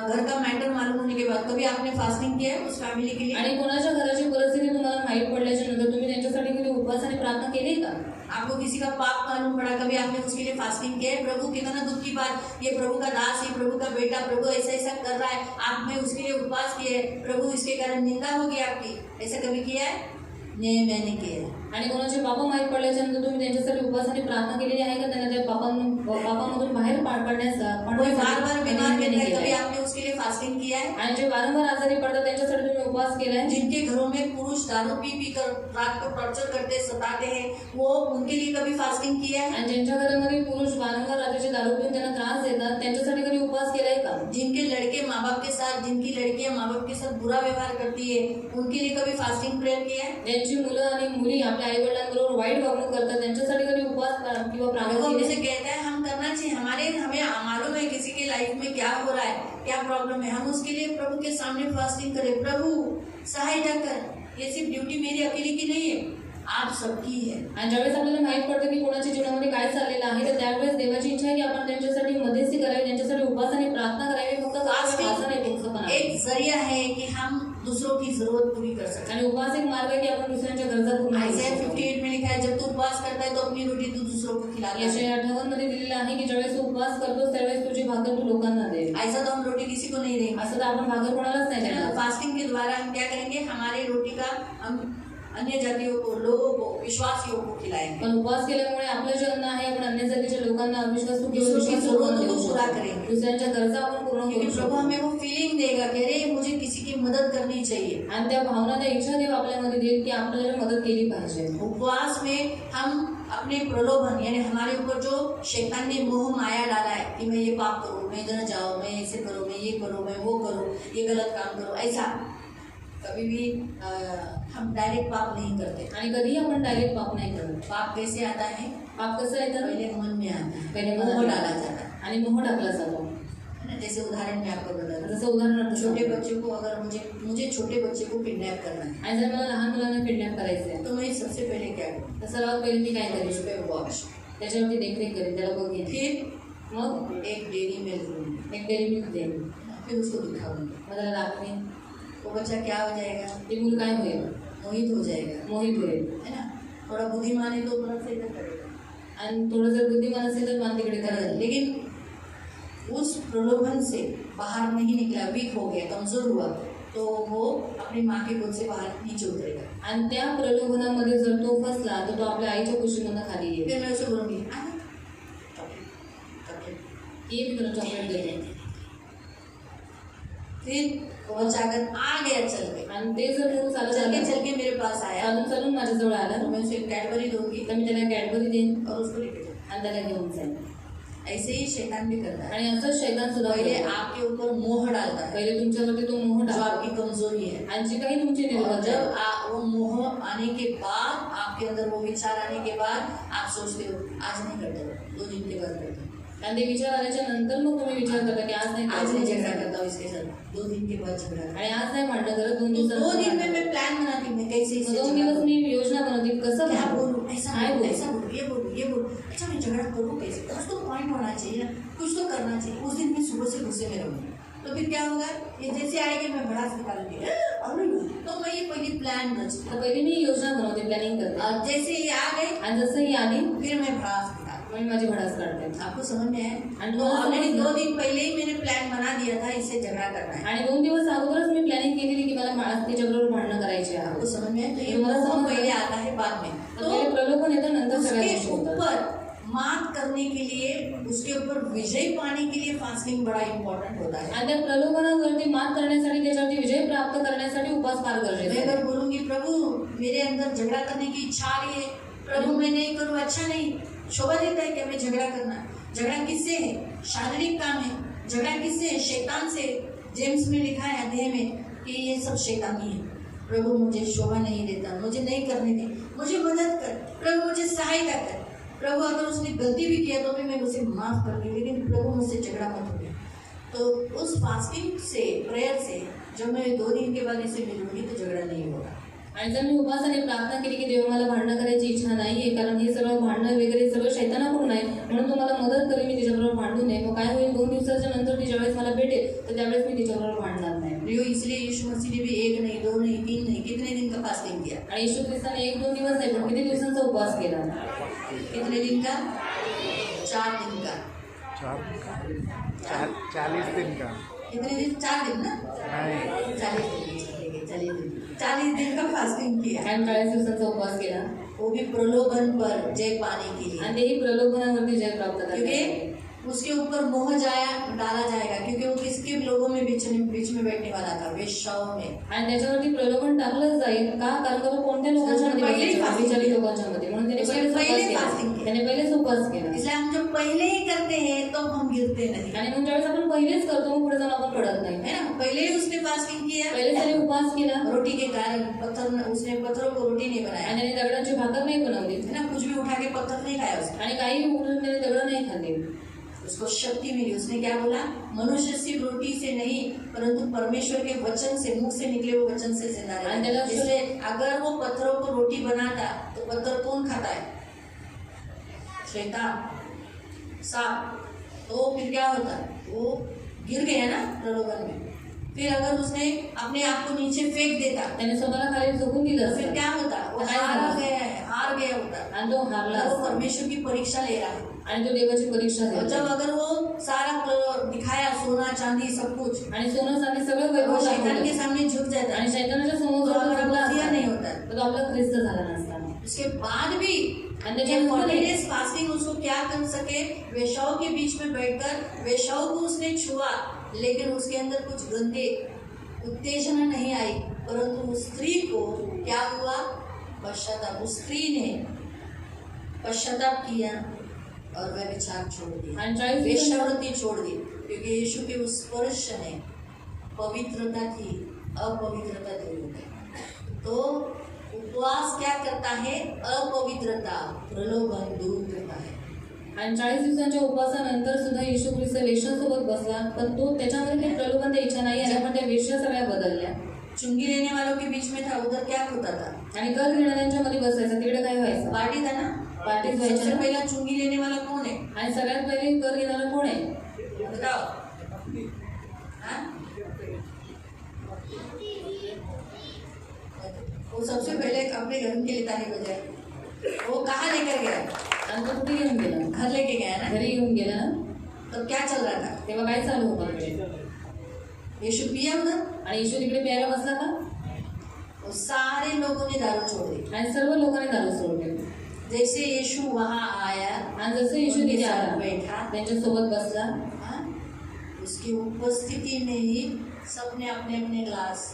घर का मैटर मालूम होने के बाद कभी आपने फास्टिंग किया है उस फैमिली के लिए, आणि कोणाच्या घराची परिस्थिती तुम्हाला माहीत पडल्याच्या नंतर तुम्ही त्यांच्यासाठी कधी उपवास आणि प्रार्थना केली का? आपको किसी का पाप मालूम पड़ा, कभी आपने उसके लिए फास्टिंग किया है, प्रभु कितना दुख की बात, ये प्रभु का दास है, प्रभु का बेटा, प्रभु ऐसा ऐसा कर रहा है, आपने उसके लिए उपवास किया है, प्रभु इसके कारण निंदा होगी आपकी, ऐसा कभी किया है? नहीं, मैंने किया है। आणि कोणाचे पाप माहीत पडल्याच्या नंतर तुम्ही त्यांच्यासाठी उपवास आणि प्रार्थना केलेली आहे का? त्यांना त्या पापामधून बाहेर पडण्याचा कोई बार बार बीमार रहता है, कभी केलाय. आपने उसके लिए फास्टिंग किया है? आणि जे वारंवार आजारी पडतात त्यांच्यासाठी तुम्ही उपवास केलाय. जिनके घरों में पुरुष दारू पी कर रात को टॉर्चर करते सताते हैं, वो उनके लिए कभी फास्टिंग किया है? आणि ज्यांच्या घरामध्ये पुरुष वारंवार रात्रीचे दारू पिऊन त्यांना त्रास देतात त्यांच्यासाठी कधी उपवास केलाय का? जिनके लड़के माँ बाप के साथ, जिनकी लड़कियां माँ बाप के साथ बुरा व्यवहार करती है, उनके लिए कभी फास्टिंग प्रेयर किया है? ज्यांची मुलं आणि मुली आपल्या आई वडिलांबरोबर वाईट वागणूक करतात त्यांच्यासाठी कधी उपवास किंवा प्रभु प्रार्थना हमसे केली? कहता है हम करना चाहिए। हमें मालूम है किसी के लाइफ में क्या हो रहा है, क्या प्रॉब्लम है, हम उसके लिए प्रभु के सामने फास्टिंग करें। प्रभु सहायता कर। ये सिर्फ ड्यूटी मेरी अकेले की नहीं है, आप सबकी है। आणि ज्यावेळेस आपल्याला माहित पडतं की कोणाच्या जीवनामध्ये काय चाललेलं आहे तर त्यावेळेस देवाची इच्छा आहे की आपण त्यांच्यासाठी मध्यस्थी करावी, त्यांच्यासाठी उपास आणि प्रार्थना करावी। फक्त वाचा नाही तुमचं पण आहे। एक जरिया है कि हम दूसरों की जरूरत पूरी कर सकते आणि उपवास एक मार्ग आहे की आपण दुसऱ्यांच्या गरजा पूर्ण हैं। करू आइज़ाया शकतो। 58 में लिखा है, जब तू उपवास करता है तो अपनी रोटी तू दूसरों को खिलाता है। यशाया 58 मध्ये दिलेलं आहे की ज्यावेळेस तू उपवास करतोस त्यावेळेस तुझी भाकर तू लोकांना दे। ऐसा तो हम रोटी किसी को नहीं देंगे। असं तर आपण भाकर कोणालाच नाही देणार। फास्टिंग के द्वारा हम क्या करेंगे, हमारी रोटी का हम अन्य जातियों को, लोगों को, विश्वासियों को खिलाएंगे। पण उपवास केल्यामुळे आपलं जे अन्न आहे आपण अन्य जातीच्या लोकांना अविश्वास दूसरों की जरूरतों को पूरा देऊ करेंगे। शकतो। दुसऱ्यांच्या गरजा आपण पूर्ण क्योंकि करू प्रभु शकतो। हमें वो फीलिंग देगा कि अरे मुझे किसी की मदद करनी चाहिए। आणि त्या भावना त्या इच्छा देव आपल्यामध्ये देईल की आपल्याला मदत केली पाहिजे। उपवास में हम अपने प्रलोभन यानी हमारे ऊपर जो शैतान ने मोह माया डाला है कि मैं ये पाप करूँ, मैं इधर जाऊँ, मैं ऐसे करूँ, मैं ये करूँ, मैं वो करूँ, ये गलत काम करूँ, ऐसा कभी भी हम डायरेक्ट पाप नहीं करते। आणि कधीही आपण डायरेक्ट पाप नाही करत। पाप कैसे आता है? पाप कसं येतं? पहले मन में आता है, पहिले मोह मनात डाला येतं जाता है। आणि मोह टाकला जातो। है ना? जैसे उदाहरण में आपको बता दूं, जसं उदाहरणार्थ छोटे बच्चे को अगर मुझे छोटे बच्चे को किडनैप करना है आणि जर मला लहान मुलांना किडनॅप करायचं आहे तो मैं सबसे पहले क्या करूँ, तर सर्वात पहिले मी काय उस करेन? पर वॉच, त्याच्यावरती देखरेख करेन, त्याला बघेन, फिर मग एक डेयरी मिल्क लूँगी, एक डेअरी मिल्क देईन, फिर उसको दिखाऊंगी। मग त्याला दाखवेन। वो बच्चा क्या हो जाएगा, ते मूल काय होईल? मोहित हो जाएगा, मोहित होईल। है ना। थोड़ा बुद्धिमान है तो थोड़ा सा इधर करेगा, आणि थोडं जर बुद्धिमान असेल तर मान तिकडे करेल। लेकिन उस प्रलोभन से बाहर नहीं निकला, वीक हो गया, कमजोर हुआ, तो वो अपनी माँ के गोद से बाहर नीचे उतरेगा। आणि त्या प्रलोभनामध्ये जर तो फसला तर तो आपल्या आईच्या कुशीमधून खाली येईल। फिर मैं उसे बोलूँगी चॉकलेट, चॉकलेट। ये मी तुला चॉकलेट देते। फिर वो बच्चा अगर आ गया चल के, आणि ते जर मूल चालत आलं, चल के मेरे पास आया चालून चालून माझ्याजवळ आला तो मैं उसे कैडबरी दूंगी तर मी त्याला कॅडबरी देईन और उसको लेके जाऊंगी। आणि त्याला घेऊन जाईन। ऐसे ही शैतान भी करता है, आणि असंच शैतान सुद्धा पहले करतो। आपके ऊपर मोह डालता है पहिले तुमच्यावरती तो मोह जो टाकतो आपकी कमजोरी है, आणि जी काही तुमची और निर्बलता आहे, जब वो मोह आने के बाद, आपके अंदर वो विचार आने के बाद आप सोचते हो आज नहीं करते, 2 दिन के बाद करते हो, आणि ते विचार आल्याच्या नंतर मग तुम्ही विचार करता की आज नाही आज नहीं झगड़ा करायचं। करता हूँ इसके साथ, 2 दिन के बाद झगड़ा करता आणि आज नाही भांडण करत, 2 हूँ। 2 दिन में दिवसात मैं प्लान बनाती हूँ, मैं कैसे इसे 2 झगड़ा दिवस करूँ, मी योजना बनवते कसं क्या भांडू, बोलूँ, ऐसा काय बोलूँ, बोलू, ऐसा बोलूँ, ये बोलूँ, ये बोलूँ, अच्छा मैं झगड़ा करूँ कैसे, कुछ तो पॉइंट होना चाहिए ना, कुछ तो करना चाहिए। उस दिन मैं सुबह से गुस्से में रहूँगी, तो फिर क्या होगा, ये जैसे आएगी मैं भड़ास निकालूंगी, अरे तो मैं ये पहली प्लान रचती तर पहिले मी योजना बनवते, प्लॅनिंग करते, और जैसे ये आ गई आणि जसं ही आली फिर मैं भड़ास निकालूंगी। मी माझी भडास काढते। आपको समझ में आया? आणि तो मला ऑलरेडी समजलं। 2 दिन पहले ही मैंने प्लान बना दिया था, इससे झगड़ा करना है। आणि 2 दिवस अगोदरच मी प्लॅनिंग केलेली की मला तिच्याबरोबर भांडणं करायची आहे। आपको समझ में आया? तो ये तुम्हाला मोह समझ पहले आता है बाद में, तर पहिले प्रलोभन येतं, नंतर सगळ्या उसके गोष्टी होतात। ऊपर मात करने के लिए, उसके ऊपर विजय पाने के लिए फास्टिंग बड़ा इम्पोर्टेंट होता है। आणि त्या प्रलोभनावरती मात करण्यासाठी, त्याच्यावरती विजय प्राप्त करण्यासाठी उपवास फार गरजेचा मैं आहे। अगर बोलूंगी प्रभु मेरे अंदर झगड़ा करने की इच्छा आ रही है, प्रभु मैं नहीं करूँ, अच्छा नहीं शोभा देता है क्या मैं झगड़ा करना? झगड़ा किससे है? शारीरिक काम है। झगड़ा किससे है? शैतान से। जेम्स में लिखा है अध्याय में कि ये सब शैतानी है। प्रभु मुझे शोभा नहीं देता, मुझे नहीं करने दे, मुझे मदद कर, प्रभु मुझे सहायता कर। प्रभु अगर उसने गलती भी किया तो भी मैं उसे माफ कर दूँ, लेकिन प्रभु मुझसे झगड़ा मत हो। तो उस फास्टिंग से, प्रेयर से जब मैं 2 दिन के बाद इसे मिलूंगी तो झगड़ा नहीं होगा। आणि जर मी उपासाने प्रार्थना केली की देव मला भांडणं करायची इच्छा नाहीये, कारण हे सर्व भांडणं वगैरे सगळं शैतानाकडून आहे, म्हणून तुम्हाला मदत करेल, मी तिच्याबरोबर भांडू नये। मग काय होईल, 2 दिवसाच्या नंतर ती ज्यावेळेस मला भेटेल तर त्यावेळेस मी तिच्याबरोबर भांडणार नाही। प्रियो, इसलिए यीशु मसीह ने भी 1 नहीं, 2 नहीं, 3 नहीं, कितने दिन का फास्टिंग किया? आणि येशू ख्रिस्ताने 1-2 दिवस नाही पण किती दिवसांचा उपवास केला? कितने दिन का? 4 दिन का। 40 दिन का कितने दिन? 4 दिन ना? नहीं, 40 दिन, चलिए, 40 दिन का फास्टिंग किया, आणि 40 दिवसांचा उपवास केला, वो भी प्रलोभन पर जय पाने के लिए। आणि तेही प्रलोभनावरती जय प्राप्त करण्यासाठी। क्योंकि उसके ऊपर मोह डाला जाएगा, क्योंकि वो किसके लोगों में बीच में बैठने वाला था, वेश्याओं में। आणि त्याच्यावरती प्रलोभन टाकलं जाईल का, कारण का तो कोणत्या लोकांच्या मध्ये पहिले बघायचा? fasting विचारी केलं. लोकांच्या मध्ये, म्हणून त्याने उसने पहिलेच पहिले उपवास fasting केला. केलं. त्याने पहिलेच उपवास केला. इसलिए हम जब पहले ही करते हैं तो हम गिरते नहीं, आणि मग ज्यावेळेस आपण पहिलेच करतो मग पुढे जाऊन आपण पडत नाही. है ना। पहले ही उसने फास्टिंग किया, पहिले त्याने उपवास केला रोटी के कारण उसने पत्थरों को रोटी नहीं बनाया, आणि त्याने दगडांची भाकर नाही बनवली है ना। कुछ भी उठा के पत्थर नहीं खाया उसने, आणि काही उघडून त्याने दगड नाही खाल्ली. उसको शक्ति मिली। उसने क्या बोला, मनुष्य सिर्फ रोटी से नहीं परंतु परमेश्वर के वचन से, मुख से निकले हुए वचन से जिंदा रहता है। इसलिए अगर वो पत्थरों को रोटी बनाता तो पत्थर कौन खाता है? शैतान, सांप। तो फिर क्या होता, वो गिर गया ना प्रलोभन में। फिर अगर उसने अपने आप को नीचे फेंक देता त्याने स्वतःला खाली झोकून दिलं तो फिर असतं. क्या होता, वो हार गया होता, आणि तो हारला वो असता. परमेश्वर की परीक्षा ले रहा है। आणि तो देवाची परीक्षा और देतो. जब अगर वो सारा दिखाया, सोना चांदी सब कुछ, आणि सोनं चांदी सगळं वो वैभव शैतान के दाखवलं. सामने झुक जाता आणि है, शैतानाच्या समोर तो जर तो हमारा झुकला मसीहा असता, नहीं होता। तर तो आपला ख्रिस्त झाला नसता. उसके बाद भी आणि जब त्याच्यानंतर 40 डेज फास्टिंग उसको क्या कर सके, वेश्याओं के बीच में बैठकर वेश्याओं को उसने छुआ, लेकिन उसके अंदर कुछ गंदे उत्तेजना नहीं आई, परंतु उस स्त्री को क्या हुआ, पश्चाताप। उस स्त्री ने पश्चाताप किया और वह विचार छोड़ दिया, आणि 40 वेश्यावृत्ति छोड़ दी, क्योंकि यीशु के उस स्पर्श ने पवित्रता थी, अपवित्रता दूर हो गई। तो उपवास क्या करता है, अपवित्रता, प्रलोभन दूर करता है। आणि 40 दिवसांच्या उपवासानंतर सुद्धा येशू ख्रिस्त वेश्यांसोबत बसला, पण तो त्याच्यामध्ये काही प्रलोभन द्यायचा नाही आणि आपण त्या वेश्या सगळ्या बदलल्या. चुंगी लेने वालों के बीच में था, उधर क्या होता था, आणि कर घेणाऱ्यांच्या मध्ये बसायचं. तिकडे काय व्हायचं? पार्टी था ना। पार्टीज सबसे व्हायच्या ना. पहला चुंगी लेने वाला कौन है, आणि सगळ्यात पहिले कर घेणारा कोण आहे? बताओ। हाँ? वो सबसे पहले अपने घर के लिए ताली बजाए, वो कहाँ लेकर गया, आणि तो कुठे घेऊन गेला? घर लेके गया ना। घरी येऊन गेला ना. तब क्या चल रहा था, तेव्हा काय चालू होतं तिकडे? यीशु पिया उधर, आणि येशू तिकडे प्यायला बसला का? और सारे लोगों ने दारू छोड़ दी। आणि सर्व लोकांनी दारू सोडली. जैसे यीशु वहाँ आया, आणि जसं येशू तिथे आला, बैठा, त्यांच्यासोबत बसला, हाँ, उसकी उपस्थिति में ही सबने अपने अपने ग्लास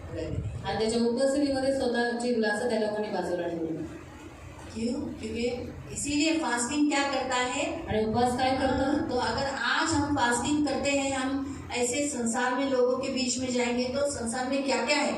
रख दिए। आणि त्याच्या उपस्थितीमध्ये स्वतःची ग्लास त्या लोकांनी बाजूला ठेवली. क्यों? क्योंकि इसीलिए फास्टिंग क्या करता है, आणि उपवास काय करतो? तो अगर आज हम फास्टिंग करते हैं, हम ऐसे संसार में लोगों के बीच में जाएंगे तो संसार में क्या क्या है,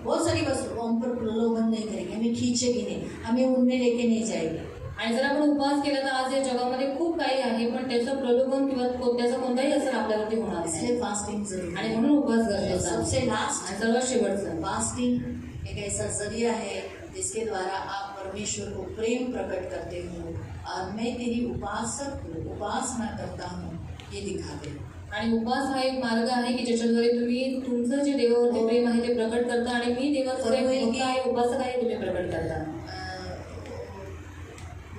बहुत सारी वस्तु, हम पर प्रलोभन नहीं करेंगे, हमें खींचेगी नहीं, हमें उनमें लेके नहीं जाएगी। आणि जर आपण उपवास केला तर आज या जगामध्ये खूप काही आहे, पण त्याचं प्रलोभन किंवा त्याचा कोणताही असर आपल्यावरती होणार नाही. इसलिए फास्टिंग जरूरी आणि है। म्हणून उपवास गरजेचा आहे. सबसे लास्ट, आणि सर्वात शेवटचं, फास्टिंग एक ऐसा जरिया है जिसके द्वारा आप परमेश्वर को प्रेम प्रकट करते हो और मैं तेरी उपासक हूँ, उपासना करता हूँ, ये दिखाते हो। आणि उपवास हा एक मार्ग आहे की ज्याच्याद्वारे तुम्ही तुमचं जे देवावरती प्रेम आहे ते प्रकट करता आणि मी देवाचं एक भक्त आहे, उपासक आहे, तुम्ही प्रकट करता.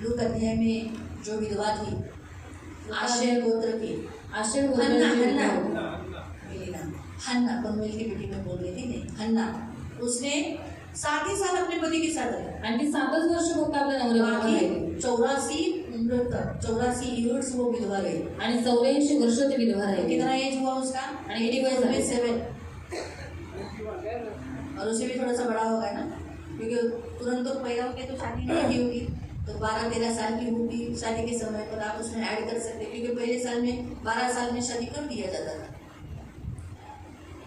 लूक अध्याय में जो विधवा थी, आशेर गोत्र की, आश्चर्य हन्ना, होतं. हन्ना पनवेल की बेटी में बोल रही थी नहीं, हन्ना, उसने 7 ही साल अपने पति के साथ रहा, आणि ती 7च वर्ष फक्त आपल्या नवऱ्याबरोबर बाकी राहिली 84 उम्र तक, 84 ईयर्स वो विधवा रही। आणि 84 वर्ष ती विधवा राहिली. कितना एज हुआ उसका, आणि 85 झाली. 7, और उसे भी थोड़ा सा बड़ा होगा ना, क्योंकि तुरंत तो पैदा होके तो शादी नहीं की होगी, तो 12-13 साल की होगी शादी के समय पर, आप उसमें ऐड कर सकते, क्योंकि पहले साल में 12 साल में शादी कर दिया जाता था।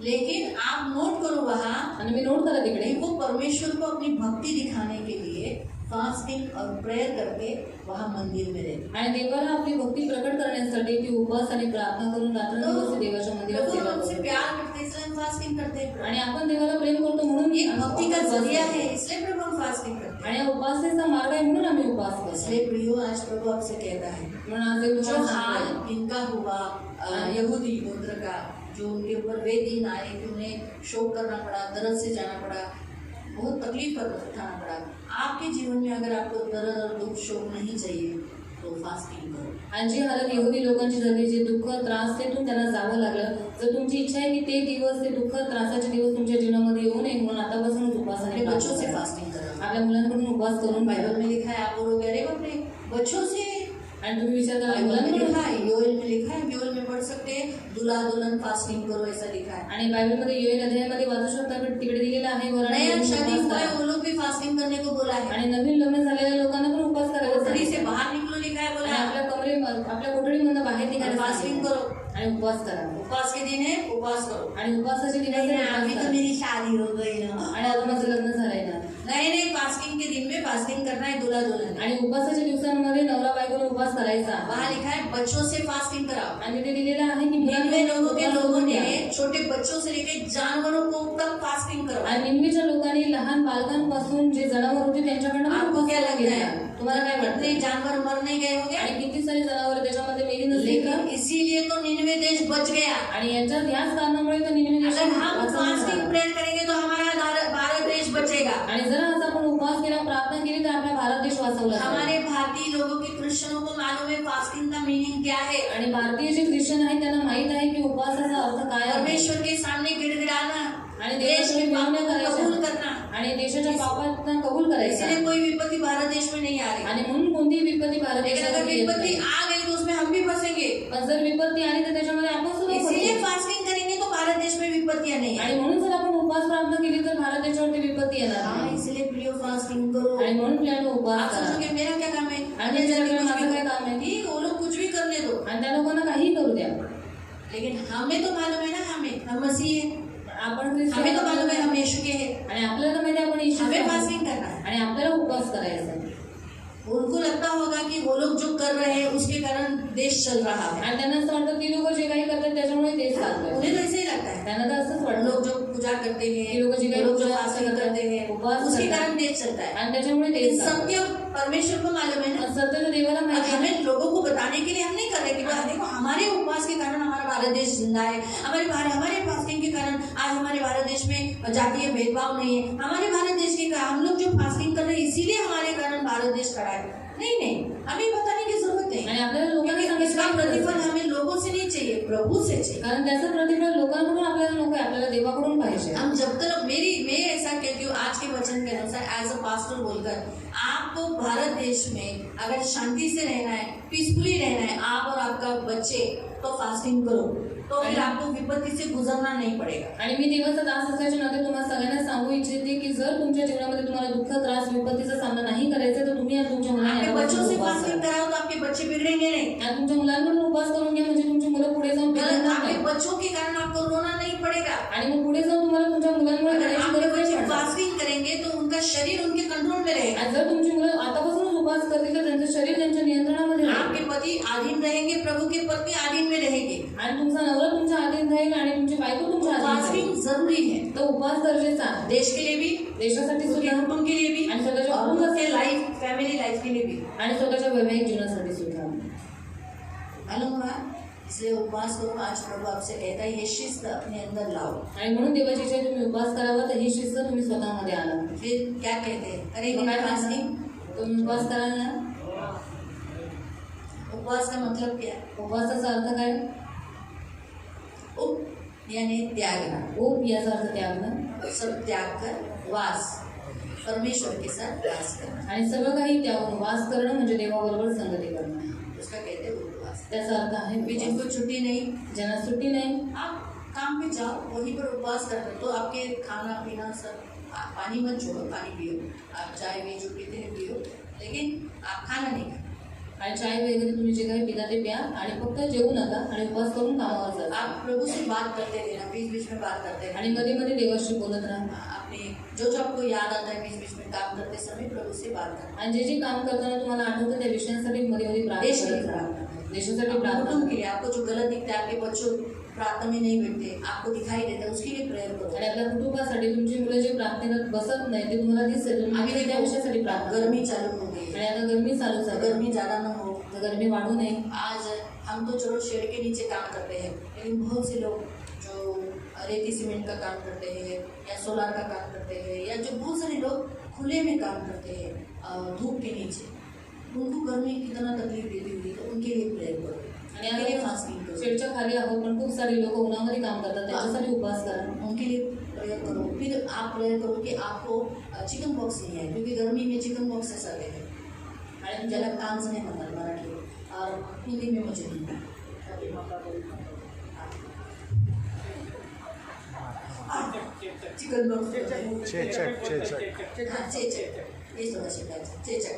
लेकिन आप नोट करो वहाँ, आणि मी नोट करा तिकडे, वो परमेश्वर को अपनी भक्ति दिखाने के लिए फास्टिंग और प्रेयर करके वहाँ मंदिर में रहते। आणि देवाला आपली भक्ती प्रकट करण्यासाठी ती उपवास आणि प्रार्थना करून रात्रंदिवस देवाच्या मंदिरात प्रभु सेवा हमसे करते. प्यार करते हैं, इसलिए हम फास्टिंग करते हैं। आणि आपण देवाला प्रेम करतो म्हणून ये आपण भक्ति का उपवास जरिया करतो. है, इसलिए प्रभु हम फास्टिंग करते हैं। आणि हा उपवासाचा मार्ग आहे म्हणून आम्ही उपवास करतो. इसलिए प्रियो, आज प्रभु आपसे कहता है, म्हणून आज एक जो तुम्हाला हाल सांगतो, इनका हुआ यहूदी गोत्र का, जो उनके ऊपर वे दिन आए कि उन्हें शोक करना पड़ा, दर्द से जाना पड़ा, बहुत तकलीफ कर उठाना पड़ा। आपके जीवन में अगर आपको दर्द और दुख शोक नहीं चाहिए तो फास्टिंग करो। आणि जी हालत यहुदी लोकांची झाली, जे दुःख त्रास तेथून त्यांना जावं लागलं, जर तुमची इच्छा आहे की ते दिवस, ते दुःख त्रासाचे दिवस तुमच्या जीवनामध्ये येऊ नये म्हणून आतापासूनच उपवास आणि अपने बच्चों से प्रार्थना करा. फास्टिंग करो। आपल्या मुलांकडून उपवास करून बाइबल में लिखा है, आप बोलोगे अरे अपने बच्चों से आणि तुम्ही विचार करा बाइबल में मुलांकडून लिखा है, योएल में लिखा है, योएल में पढ़ सकते हैं, दूल्हा दुल्हन फास्टिंग करो ऐसा लिखा है। आणि बायबलमध्ये योएल अध्यायामध्ये वाचू शकता आपण तिकडे दिलेलं आहे वराने नया उपवास शादी हुआ करा. है वो लोग भी फास्टिंग करने को बोला है। आणि नवीन लग्न झालेल्या लोकांना पण उपवास करायला कोठरी से सांगितलं. बाहर निकलो लिखा है, बोला आणि है आपल्या कोठडीमधून बाहेर निघायला फास्टिंग सांगितलं. करो, आणि उपवास करा. उपवास के दिन है उपवास करो। आणि उपवासाचे दिवस नहीं आहे, ना, अभी उपवास तो करा. मेरी शादी हो गई ना। आणि आता माझं लग्न झालंय ना. नहीं फास्टिंग के दिन में फास्टिंग करना है दूल्हा दुल्हन। आणि उपवासाच्या दिवसांमध्ये नवरा बायकोने उपवास करायचा. वहाँ लिखा है बच्चों से फास्टिंग कराओ। आणि ते दिलेलं आहे की निन्वे लोगों के उपवास लोगों करून ने द्या. छोटे बच्चों से लेकर जानवरों को तक फास्टिंग करो। आणि निन्वेच्या लोकांनी लहान बालकांपासून जे जनावर होते त्यांच्याकडनं पण आपको उपवास क्या करायला लगता घेतला. है तुम्हाला काय कितने वाटतं? जानवर मर नहीं गए होंगे? आणि किती सारे जनावर त्याच्यामध्ये मेली नसली का? लेकिन इसीलिए तो निन्वे देश बच गया। आणि याच्यात याच कारणामुळे तो निन्वे देश अगर हम वाचवला फास्टिंग गेला. प्रेयर करेंगे तो हमारा भारत देश बचेगा। आणि जर आज आपण उपवास केला प्रार्थना केली तर आपला भारत देश वाचवला जाईल. हमारे भारतीय लोगों के क्रिश्चियनों को मालूम है फास्टिंग का मीनिंग क्या है। आणि भारतीय जे ख्रिश्चन आहेत त्यांना माहित आहे की उपवासाचा अर्थ काय आहे. परमेश्वर के सामने गिड़गिड़ाना, आणि देश देशाच्या के पाप विनवण्या को कबूल करायच्या करना, आणि देशाच्या पापांना कबूल करायचं. इसलिए कोई विपत्ति भारत देश में नहीं आ रही। आणि म्हणून कोणतीही विपत्ती भारत लेकिन अगर देशामध्ये येत विपत्ति नाही. आ गई तो उसमें हम भी फंसेंगे। पण जर विपत्ती आली तर त्याच्यामध्ये आपण सुद्धा इसीलिए फसतो. फास्टिंग करेंगे तो भारत देश में विपत्तियां नहीं आणि आएंगी। म्हणून जर आपण उपवास प्रार्थना केली तर भारत देशावरती विपत्ती येणार हाँ, नाही. इसलिए प्रियो फास्टिंग करो। आणि म्हणून प्लॅन आप उपवास करा. सोचोगे मेरा क्या काम है, आणि त्याच्याकडे माझं काय काम आहे. ठीक, वो लोग कुछ भी करने दो, आणि त्या लोकांना काही करू द्या. लेकिन हमें तो मालूम है ना, हम मसीह है, आपण हमें तो मालूम है ख्रिस्ती हम यीशु के हैं, आणि आपल्याला माहिती आहे आपण येशूचे हमें आहोत. फास्टिंग करना है। आणि आपल्याला उपवास करायचा आहे. उनको लगता होगा कि वो लोग जो कर रहे हैं उसके कारण देश चल रहा है। आणि त्यांना असं वाटतं ती लोक जे काही करतात त्याच्यामुळे देश चालतोय. उन्हें तो ऐसे ही लगता है। त्यांना तर असंच और वाटतं. लोग जो पूजा करते हैं, ये लोग जो वो लोग जो पूजा फास्टिंग करते हैं, उपवास उसके करते हैं। कारण देश चलता है। आणि त्याच्यामुळे देश लेकिन चालतोय. सत्य परमेश्वर को मालूम है ना। सत्य देवाला अब माहिती आहे. हमें लोगों को बताने के लिए हम नहीं कर रहे कि भाई देखो हमारे उपवास के कारण हमारा भारत देश जिंदा है, हमारे फास्टिंग के कारण आज हमारे भारत देश में जातीय भेदभाव नहीं है, हमारे भारत देश के हम लोग जो फास्टिंग कर रहे हैं इसीलिए हमारे कारण भारत देश खड़ा है। नहीं, हमें बताने की जरूरत नहीं। आणि आपल्याला लोकांना क्योंकि इसका सांगितलं प्रतिफल हमें लोगों से नहीं चाहिए, प्रभु से चाहिए। कारण त्याचं प्रतिफल लोकांकडून आपल्याला नको आहे, आपल्याला देवाकडून पाहिजे. हम जब तक मैं ऐसा कहती हूँ आज के वचन के अनुसार एज अ पास्टर बोलकर, आपको भारत देश में अगर शांति से रहना है, पीसफुली रहना है, आप और आपका बच्चे, तो फास्टिंग करो, तो फिर आपको विपत्ति से गुजरना नहीं पड़ेगा। आणि मी देवाचा दास असल्याच्या नाते तुम्हाला सगळ्यांना सांगू इच्छिते की जर तुमच्या जीवनामध्ये तुम्हाला दुःख त्रास विपत्तीचा सामना नाही करायचा तर तुम्ही आणि तुमच्या आपके बच्चों से मुलांना फास्टिंग कराओ तो आपके बच्चे बिगड़ेंगे नहीं। आणि तुमच्या मुलांकडून उपवास करून घ्या म्हणजे तुमची मुलं पुढे जाऊन बिघडणार आपके नाही. बच्चों के कारण आपको रोना नहीं पड़ेगा। आणि मग पुढे जाऊन तुम्हाला तुमच्या मुलांमुळे अगर करायची आपके गरज नाही बच्चे पडणार. फास्टिंग करेंगे तो उनका शरीर उनके कंट्रोल में रहेगा। आणि जर तुमची मुलं आतापासूनच उपवास करतील तर त्यांचं शरीर त्यांच्या नियंत्रणामध्ये राहील. आपके पति आधीन रहेंगे, प्रभु की पत्नी आधीन में रहेगी। आणि तुमचा नवरा तुमच्या आधीन राहील आणि तुमची बायको तुमच्या आधीन राहील. फास्टिंग जरूरी है, तो उपवास गरजेचा आहे. देश के लिए भी, देशासाठी उसके सुद्धा कुटुंब के लिए भी, आणि स्वतःच्या और उसके कुटुंबासाठी लाइफ फैमिली लाइफ के लिए भी। आणि स्वतःच्या वैवाहिक जीवनासाठी सुद्धा. मालूम हुआ, इसलिए उपवास करो। आज प्रभु आपसे कहता है ये शिस्त अपने अंदर लाओ। आणि म्हणून देवाची इच्छा आहे तुम्ही उपवास करावा तर ही शिस्त तुम्ही स्वतःमध्ये आणा. फिर क्या कहते हैं, करेंगे मग काय फास्टिंग? म्हणतात? तुम्ही उपवास कराल ना. उपवास का मतलब क्या है? उपवासाचा अर्थ काय. उप यानी त्यागना, उप याचा अर्थ त्यागणं सब त्याग कर वास, परमेश्वर के साथ वास करना, आणि सगळं काही त्यागून वास करणं म्हणजे देवाबरोबर संगती करणं. उसका कहते हैं उपवास। त्याचा अर्थ आहे अभी उपवास. जिनको छुट्टी नहीं, ज्यांना सुट्टी नाही आप काम पे जाओ, वहीं पर उपवास करते तो आपके खाना पीना सब, आप पानी मत छोड़ो, पानी पियो, आप चाय भी जो पीते हैं पियो, लेकिन आप खाना नहीं खाओ। आणि चाय वगैरे तुम्ही जे काही पिता ते प्या आणि फक्त जेवू नका आणि उपवास करून कामावर जा. आप प्रभु से बात करते रहना, बीच बीच में बात करते रहना। आणि मध्ये मध्ये देवाशी बोलत राहा. अपने जो आपको याद आता है बीच बीच में काम करते समय प्रभु से बात करना। आणि जे जे काम करताना तुम्हाला आठवतं त्या विषयांसाठी मध्ये मध्ये देश प्रार्थना के लिए करत राहा. प्रार्थना, देशासाठी प्रार्थना कुटुंब के करा. लिए, आपको जो गलत दिखता है, आपके बच्चों प्रार्थना में नहीं बैठते, आपको दिखाई देता है, उसके लिए प्रेयर करो। आणि आपल्या कुटुंबासाठी तुमची मुलं जे प्रार्थनेत बसत नाही ते तुम्हाला दिसेल अभी तुम्ही त्या विषयासाठी प्रार्थना करा. गर्मी चालू हो गई आणि है, आता गरमी चालूच आहे. गर्मी ज़्यादा ना हो। तर गरमी वाढू नये. आज हम तो चलो शेड के नीचे काम करते हैं, लेकिन बहुत से लोग जो रेती सीमेंट का काम करते हैं या सोलार का काम करते हैं, या जो बहुत सारे लोग खुले में काम करते हैं धूप के नीचे, उनको गर्मी कितना तकलीफ देती हुई, तो उनके लिए प्रेयर करो, आणि उनके लिए आता फास्टिंग करो, शेडच्या खाली आहोत पण खूप सारे लोक उन्हामध्ये काम करतात त्यांच्यासाठी उपवास करा. उनके लिए प्रेयर करो। फिर आप प्रेयर करो कि आपको चिकन पॉक्स नहीं है, क्योंकि गर्मी में चिकन पॉक्स आते हैं, आणि ज्याला कांज नाही म्हणतात मराठी, और हिंदी में मुझे नहीं चिकन बॉक्स चेचक हाँ चेचक ये थोड़ा शिकायत चेचक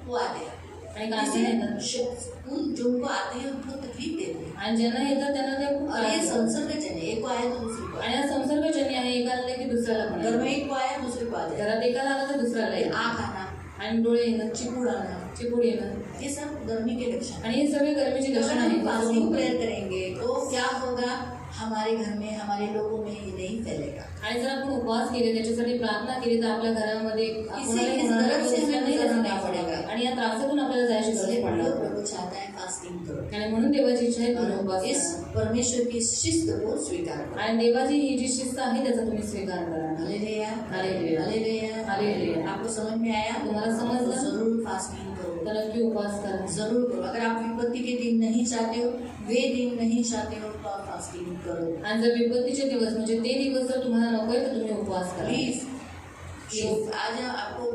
वो आते हैं आणि गांधी येतात जो उनको आते हैं उनको तकलीफ देते हैं आणि ज्यांना येतात त्यांना ते खूप और त्रास ये होतो. संसर्गजन्य एक को आया तो दूसरे को आणि आया हा संसर्गजन्य आहे एकाला आलं की दुसऱ्याला पण घर में आहे. एक को आया दूसरे को आ जाए घरात एकाला आलं तर दुसऱ्याला येईल. आँख आना आणि डोळे येणं चिपुड़ आना चिपूड येणं ये सब गर्मी के लक्षण आणि हे सगळे गरमीची अगर लक्षण हम फास्टिंग आहे. प्रेयर करेंगे तो क्या होगा हमारे घर में हमारे लोगों में ये नहीं फैलेगा आणि जर आपण उपवास केले त्याच्यासाठी प्रार्थना केली तर आपल्या घरामध्ये कोणालाही इस होणारा दर्द से दुसऱ्या हमें नाही गुजरना जायचं पड़ेगा. आणि या त्रासातून आपल्याला जायची इसलिए गरज पडणार. प्रभु चाहता है फास्टिंग करो आणि म्हणून देवाची इच्छा आहे तुम्ही उपवास और इस करा. परमेश्वर की शिस्त को स्वीकार करो आणि देवाची ही जी शिस्त आहे त्याचा तुम्ही स्वीकार करा. Hallelujah hallelujah. Hallelujah hallelujah. आपको समझ में आया तुम्हाला समजलं? तो जरूर फास्टिंग करो तर नक्की उपवास करा. जरूर करो अगर आप विपत्ति के दिन नहीं चाहते हो वे दिन नहीं चाहते हो तो आप फास्टिंग करो आणि जर विपत्तीचे दिवस म्हणजे ते दिवस जर तुम्हाला नको आहे तर तुम्ही उपवास करा. प्लीज आज आपको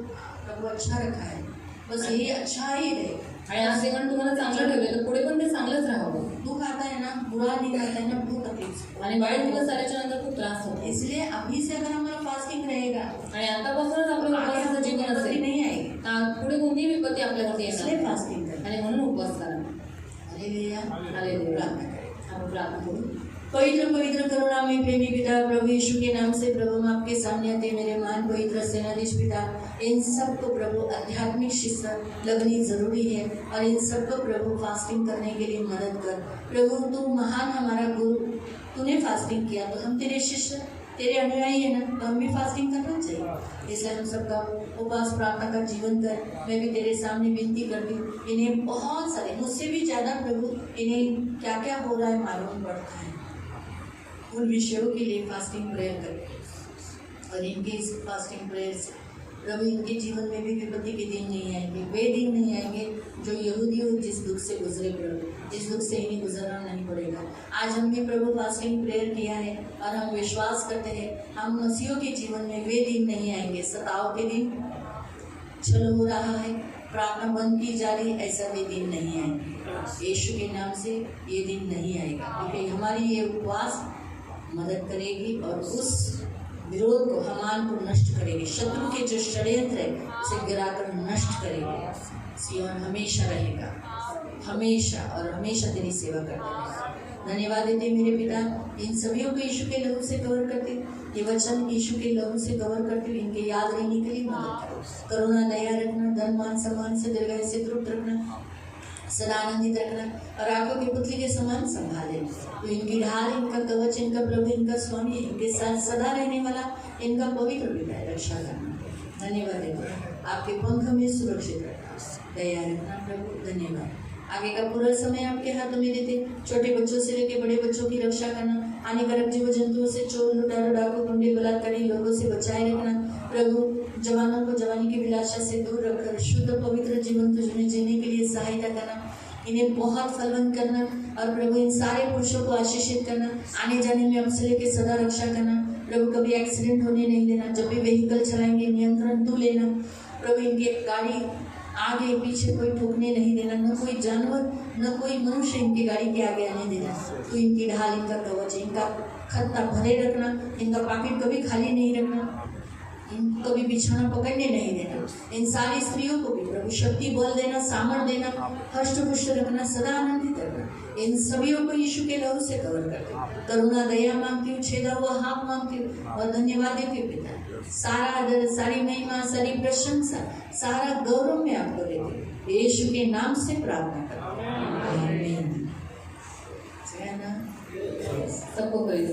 प्रभु अच्छा रखा है बस यही अच्छा ही रहे आणि आज देवाने तुम्हाला चांगलं ठेवलं तर पुढे पण ते चांगलंच राहावं. दुख आता है ना बुरा दिन आता है ना बहुत तकलीफ आणि वाईट दिवस आल्याच्या नंतर खूप त्रास होतो. इसलिए अभी से अगर हमारा फास्टिंग रहेगा आणि आतापासूनच आपलं आगे उपवासाचं हमको जीवन विपत्ति असेल नहीं आएगी तर पुढे कोणतीही विपत्ती आपल्यावरती इसलिए येणार फास्टिंग करें आणि म्हणून उपवास करा. Hallelujah hallelujah. प्रार्थना करें आपण प्रार्थना करू. पवित्र पवित्र करुणामय प्रेमी पिता प्रभु यीशु के नाम से प्रभु हम आपके सामने आते मेरे महान पवित्र सेनाधीश पिता इन सबको प्रभु आध्यात्मिक शिक्षा लगनी जरूरी है और इन सबको प्रभु फास्टिंग करने के लिए मदद कर प्रभु तू महान हमारा गुरु तूने फास्टिंग किया तो हम तेरे शिष्य तेरे अनुयायी है ना तो हम भी फास्टिंग करना चाहिए इसलिए हम सबका उपवास प्रार्थना का जीवन कर मैं भी तेरे सामने विनती करती हूँ इन्हें बहुत सारे मुझसे भी ज़्यादा प्रभु इन्हें क्या क्या हो रहा है मालूम पड़ता है उन विषयों के लिए फास्टिंग प्रेयर करें और इनके इस फास्टिंग प्रेयर से प्रभु इनके जीवन में भी विपत्ति के दिन नहीं आएंगे वे दिन नहीं आएंगे जो यहूदियों जिस दुख से गुजरे प्रभु इस दुख से इन्हें गुजरना नहीं पड़ेगा आज हमने प्रभु फास्टिंग प्रेयर किया है और हम विश्वास करते हैं हम मसीहों के जीवन में वे दिन नहीं आएंगे सताव के दिन चलो हो रहा है प्रार्थना बंद की जा रही ऐसा वे दिन नहीं आएंगे यीशु के नाम से ये दिन नहीं आएगा क्योंकि हमारी ये उपवास मदद करेगी और उस विरोध को हमान को नष्ट करेगी शत्रु के जो षड्यंत्र है उसे गिराकर नष्ट करेगी सियोन हमेशा रहेगा हमेशा और हमेशा तेरी सेवा करता रहेगा धन्यवाद देते मेरे पिता इन सभी को यीशु के लहू से कवर करते ये वचन यीशु के लहू से कवर करते हुए इनके याद रहने के लिए मदद करो करुणा दया रखना धन मान सम्मान से दीर्घायु से तृप्त रखना सदा आनंदित रखना और आंखों की पुतली के समान संभाले तो इनकी ढाल इनका कवच इनका प्रभु इनका स्वामी इनके साथ सदा रहने वाला इनका पवित्र पिता रक्षा करना धन्यवाद देते आपके पंख में सुरक्षित रखना दया रखना प्रभु धन्यवाद आगे का पूरा समय आपके हाथों में देते छोटे बच्चों से लेकर बड़े बच्चों की रक्षा करना हानिकारक जीव जंतुओं से चोर लुटारू डाकू गुंडे बलात्कारी लोगों से बचाए रखना प्रभु जवानों को जवानी की विलासा से दूर रखकर शुद्ध पवित्र जीवन तुझमें जीने के लिए सहायता करना इन्हें बहुत फलवंत करना और प्रभु इन सारे पुरुषों को आशीषित करना आने जाने में हमसे लेकर सदा रक्षा करना प्रभु कभी एक्सीडेंट होने नहीं देना जब भी व्हीकल चलाएंगे नियंत्रण तू लेना प्रभु इनकी गाड़ी आगे पीछे कोई ठोकने नहीं देना न कोई जानवर न कोई मनुष्य इनकी गाड़ी के आगे आने देना तो इनकी ढाल इनका कवच इनका खत्ता भरे रखना इनका पॉकेट कभी खाली नहीं रखना इनको कभी बिछाना पकड़ने नहीं देना इन सारी स्त्रियों को भी प्रभु शक्ति बल देना सामर्थ देना हष्ट पुष्ट रखना सदा आनंदित रखना इन सभी को यीशु के लहू से कवर करते करुणा दया मांगती हूँ छेदा हुआ हाथ मांगती हूँ और धन्यवाद देती हूँ पिता सारा आदर सारी महिमा सारी प्रशंसा सारा गौरव में आपको देती हूँ यीशु के नाम से प्रार्थना करते हैं आमीन। सबको करें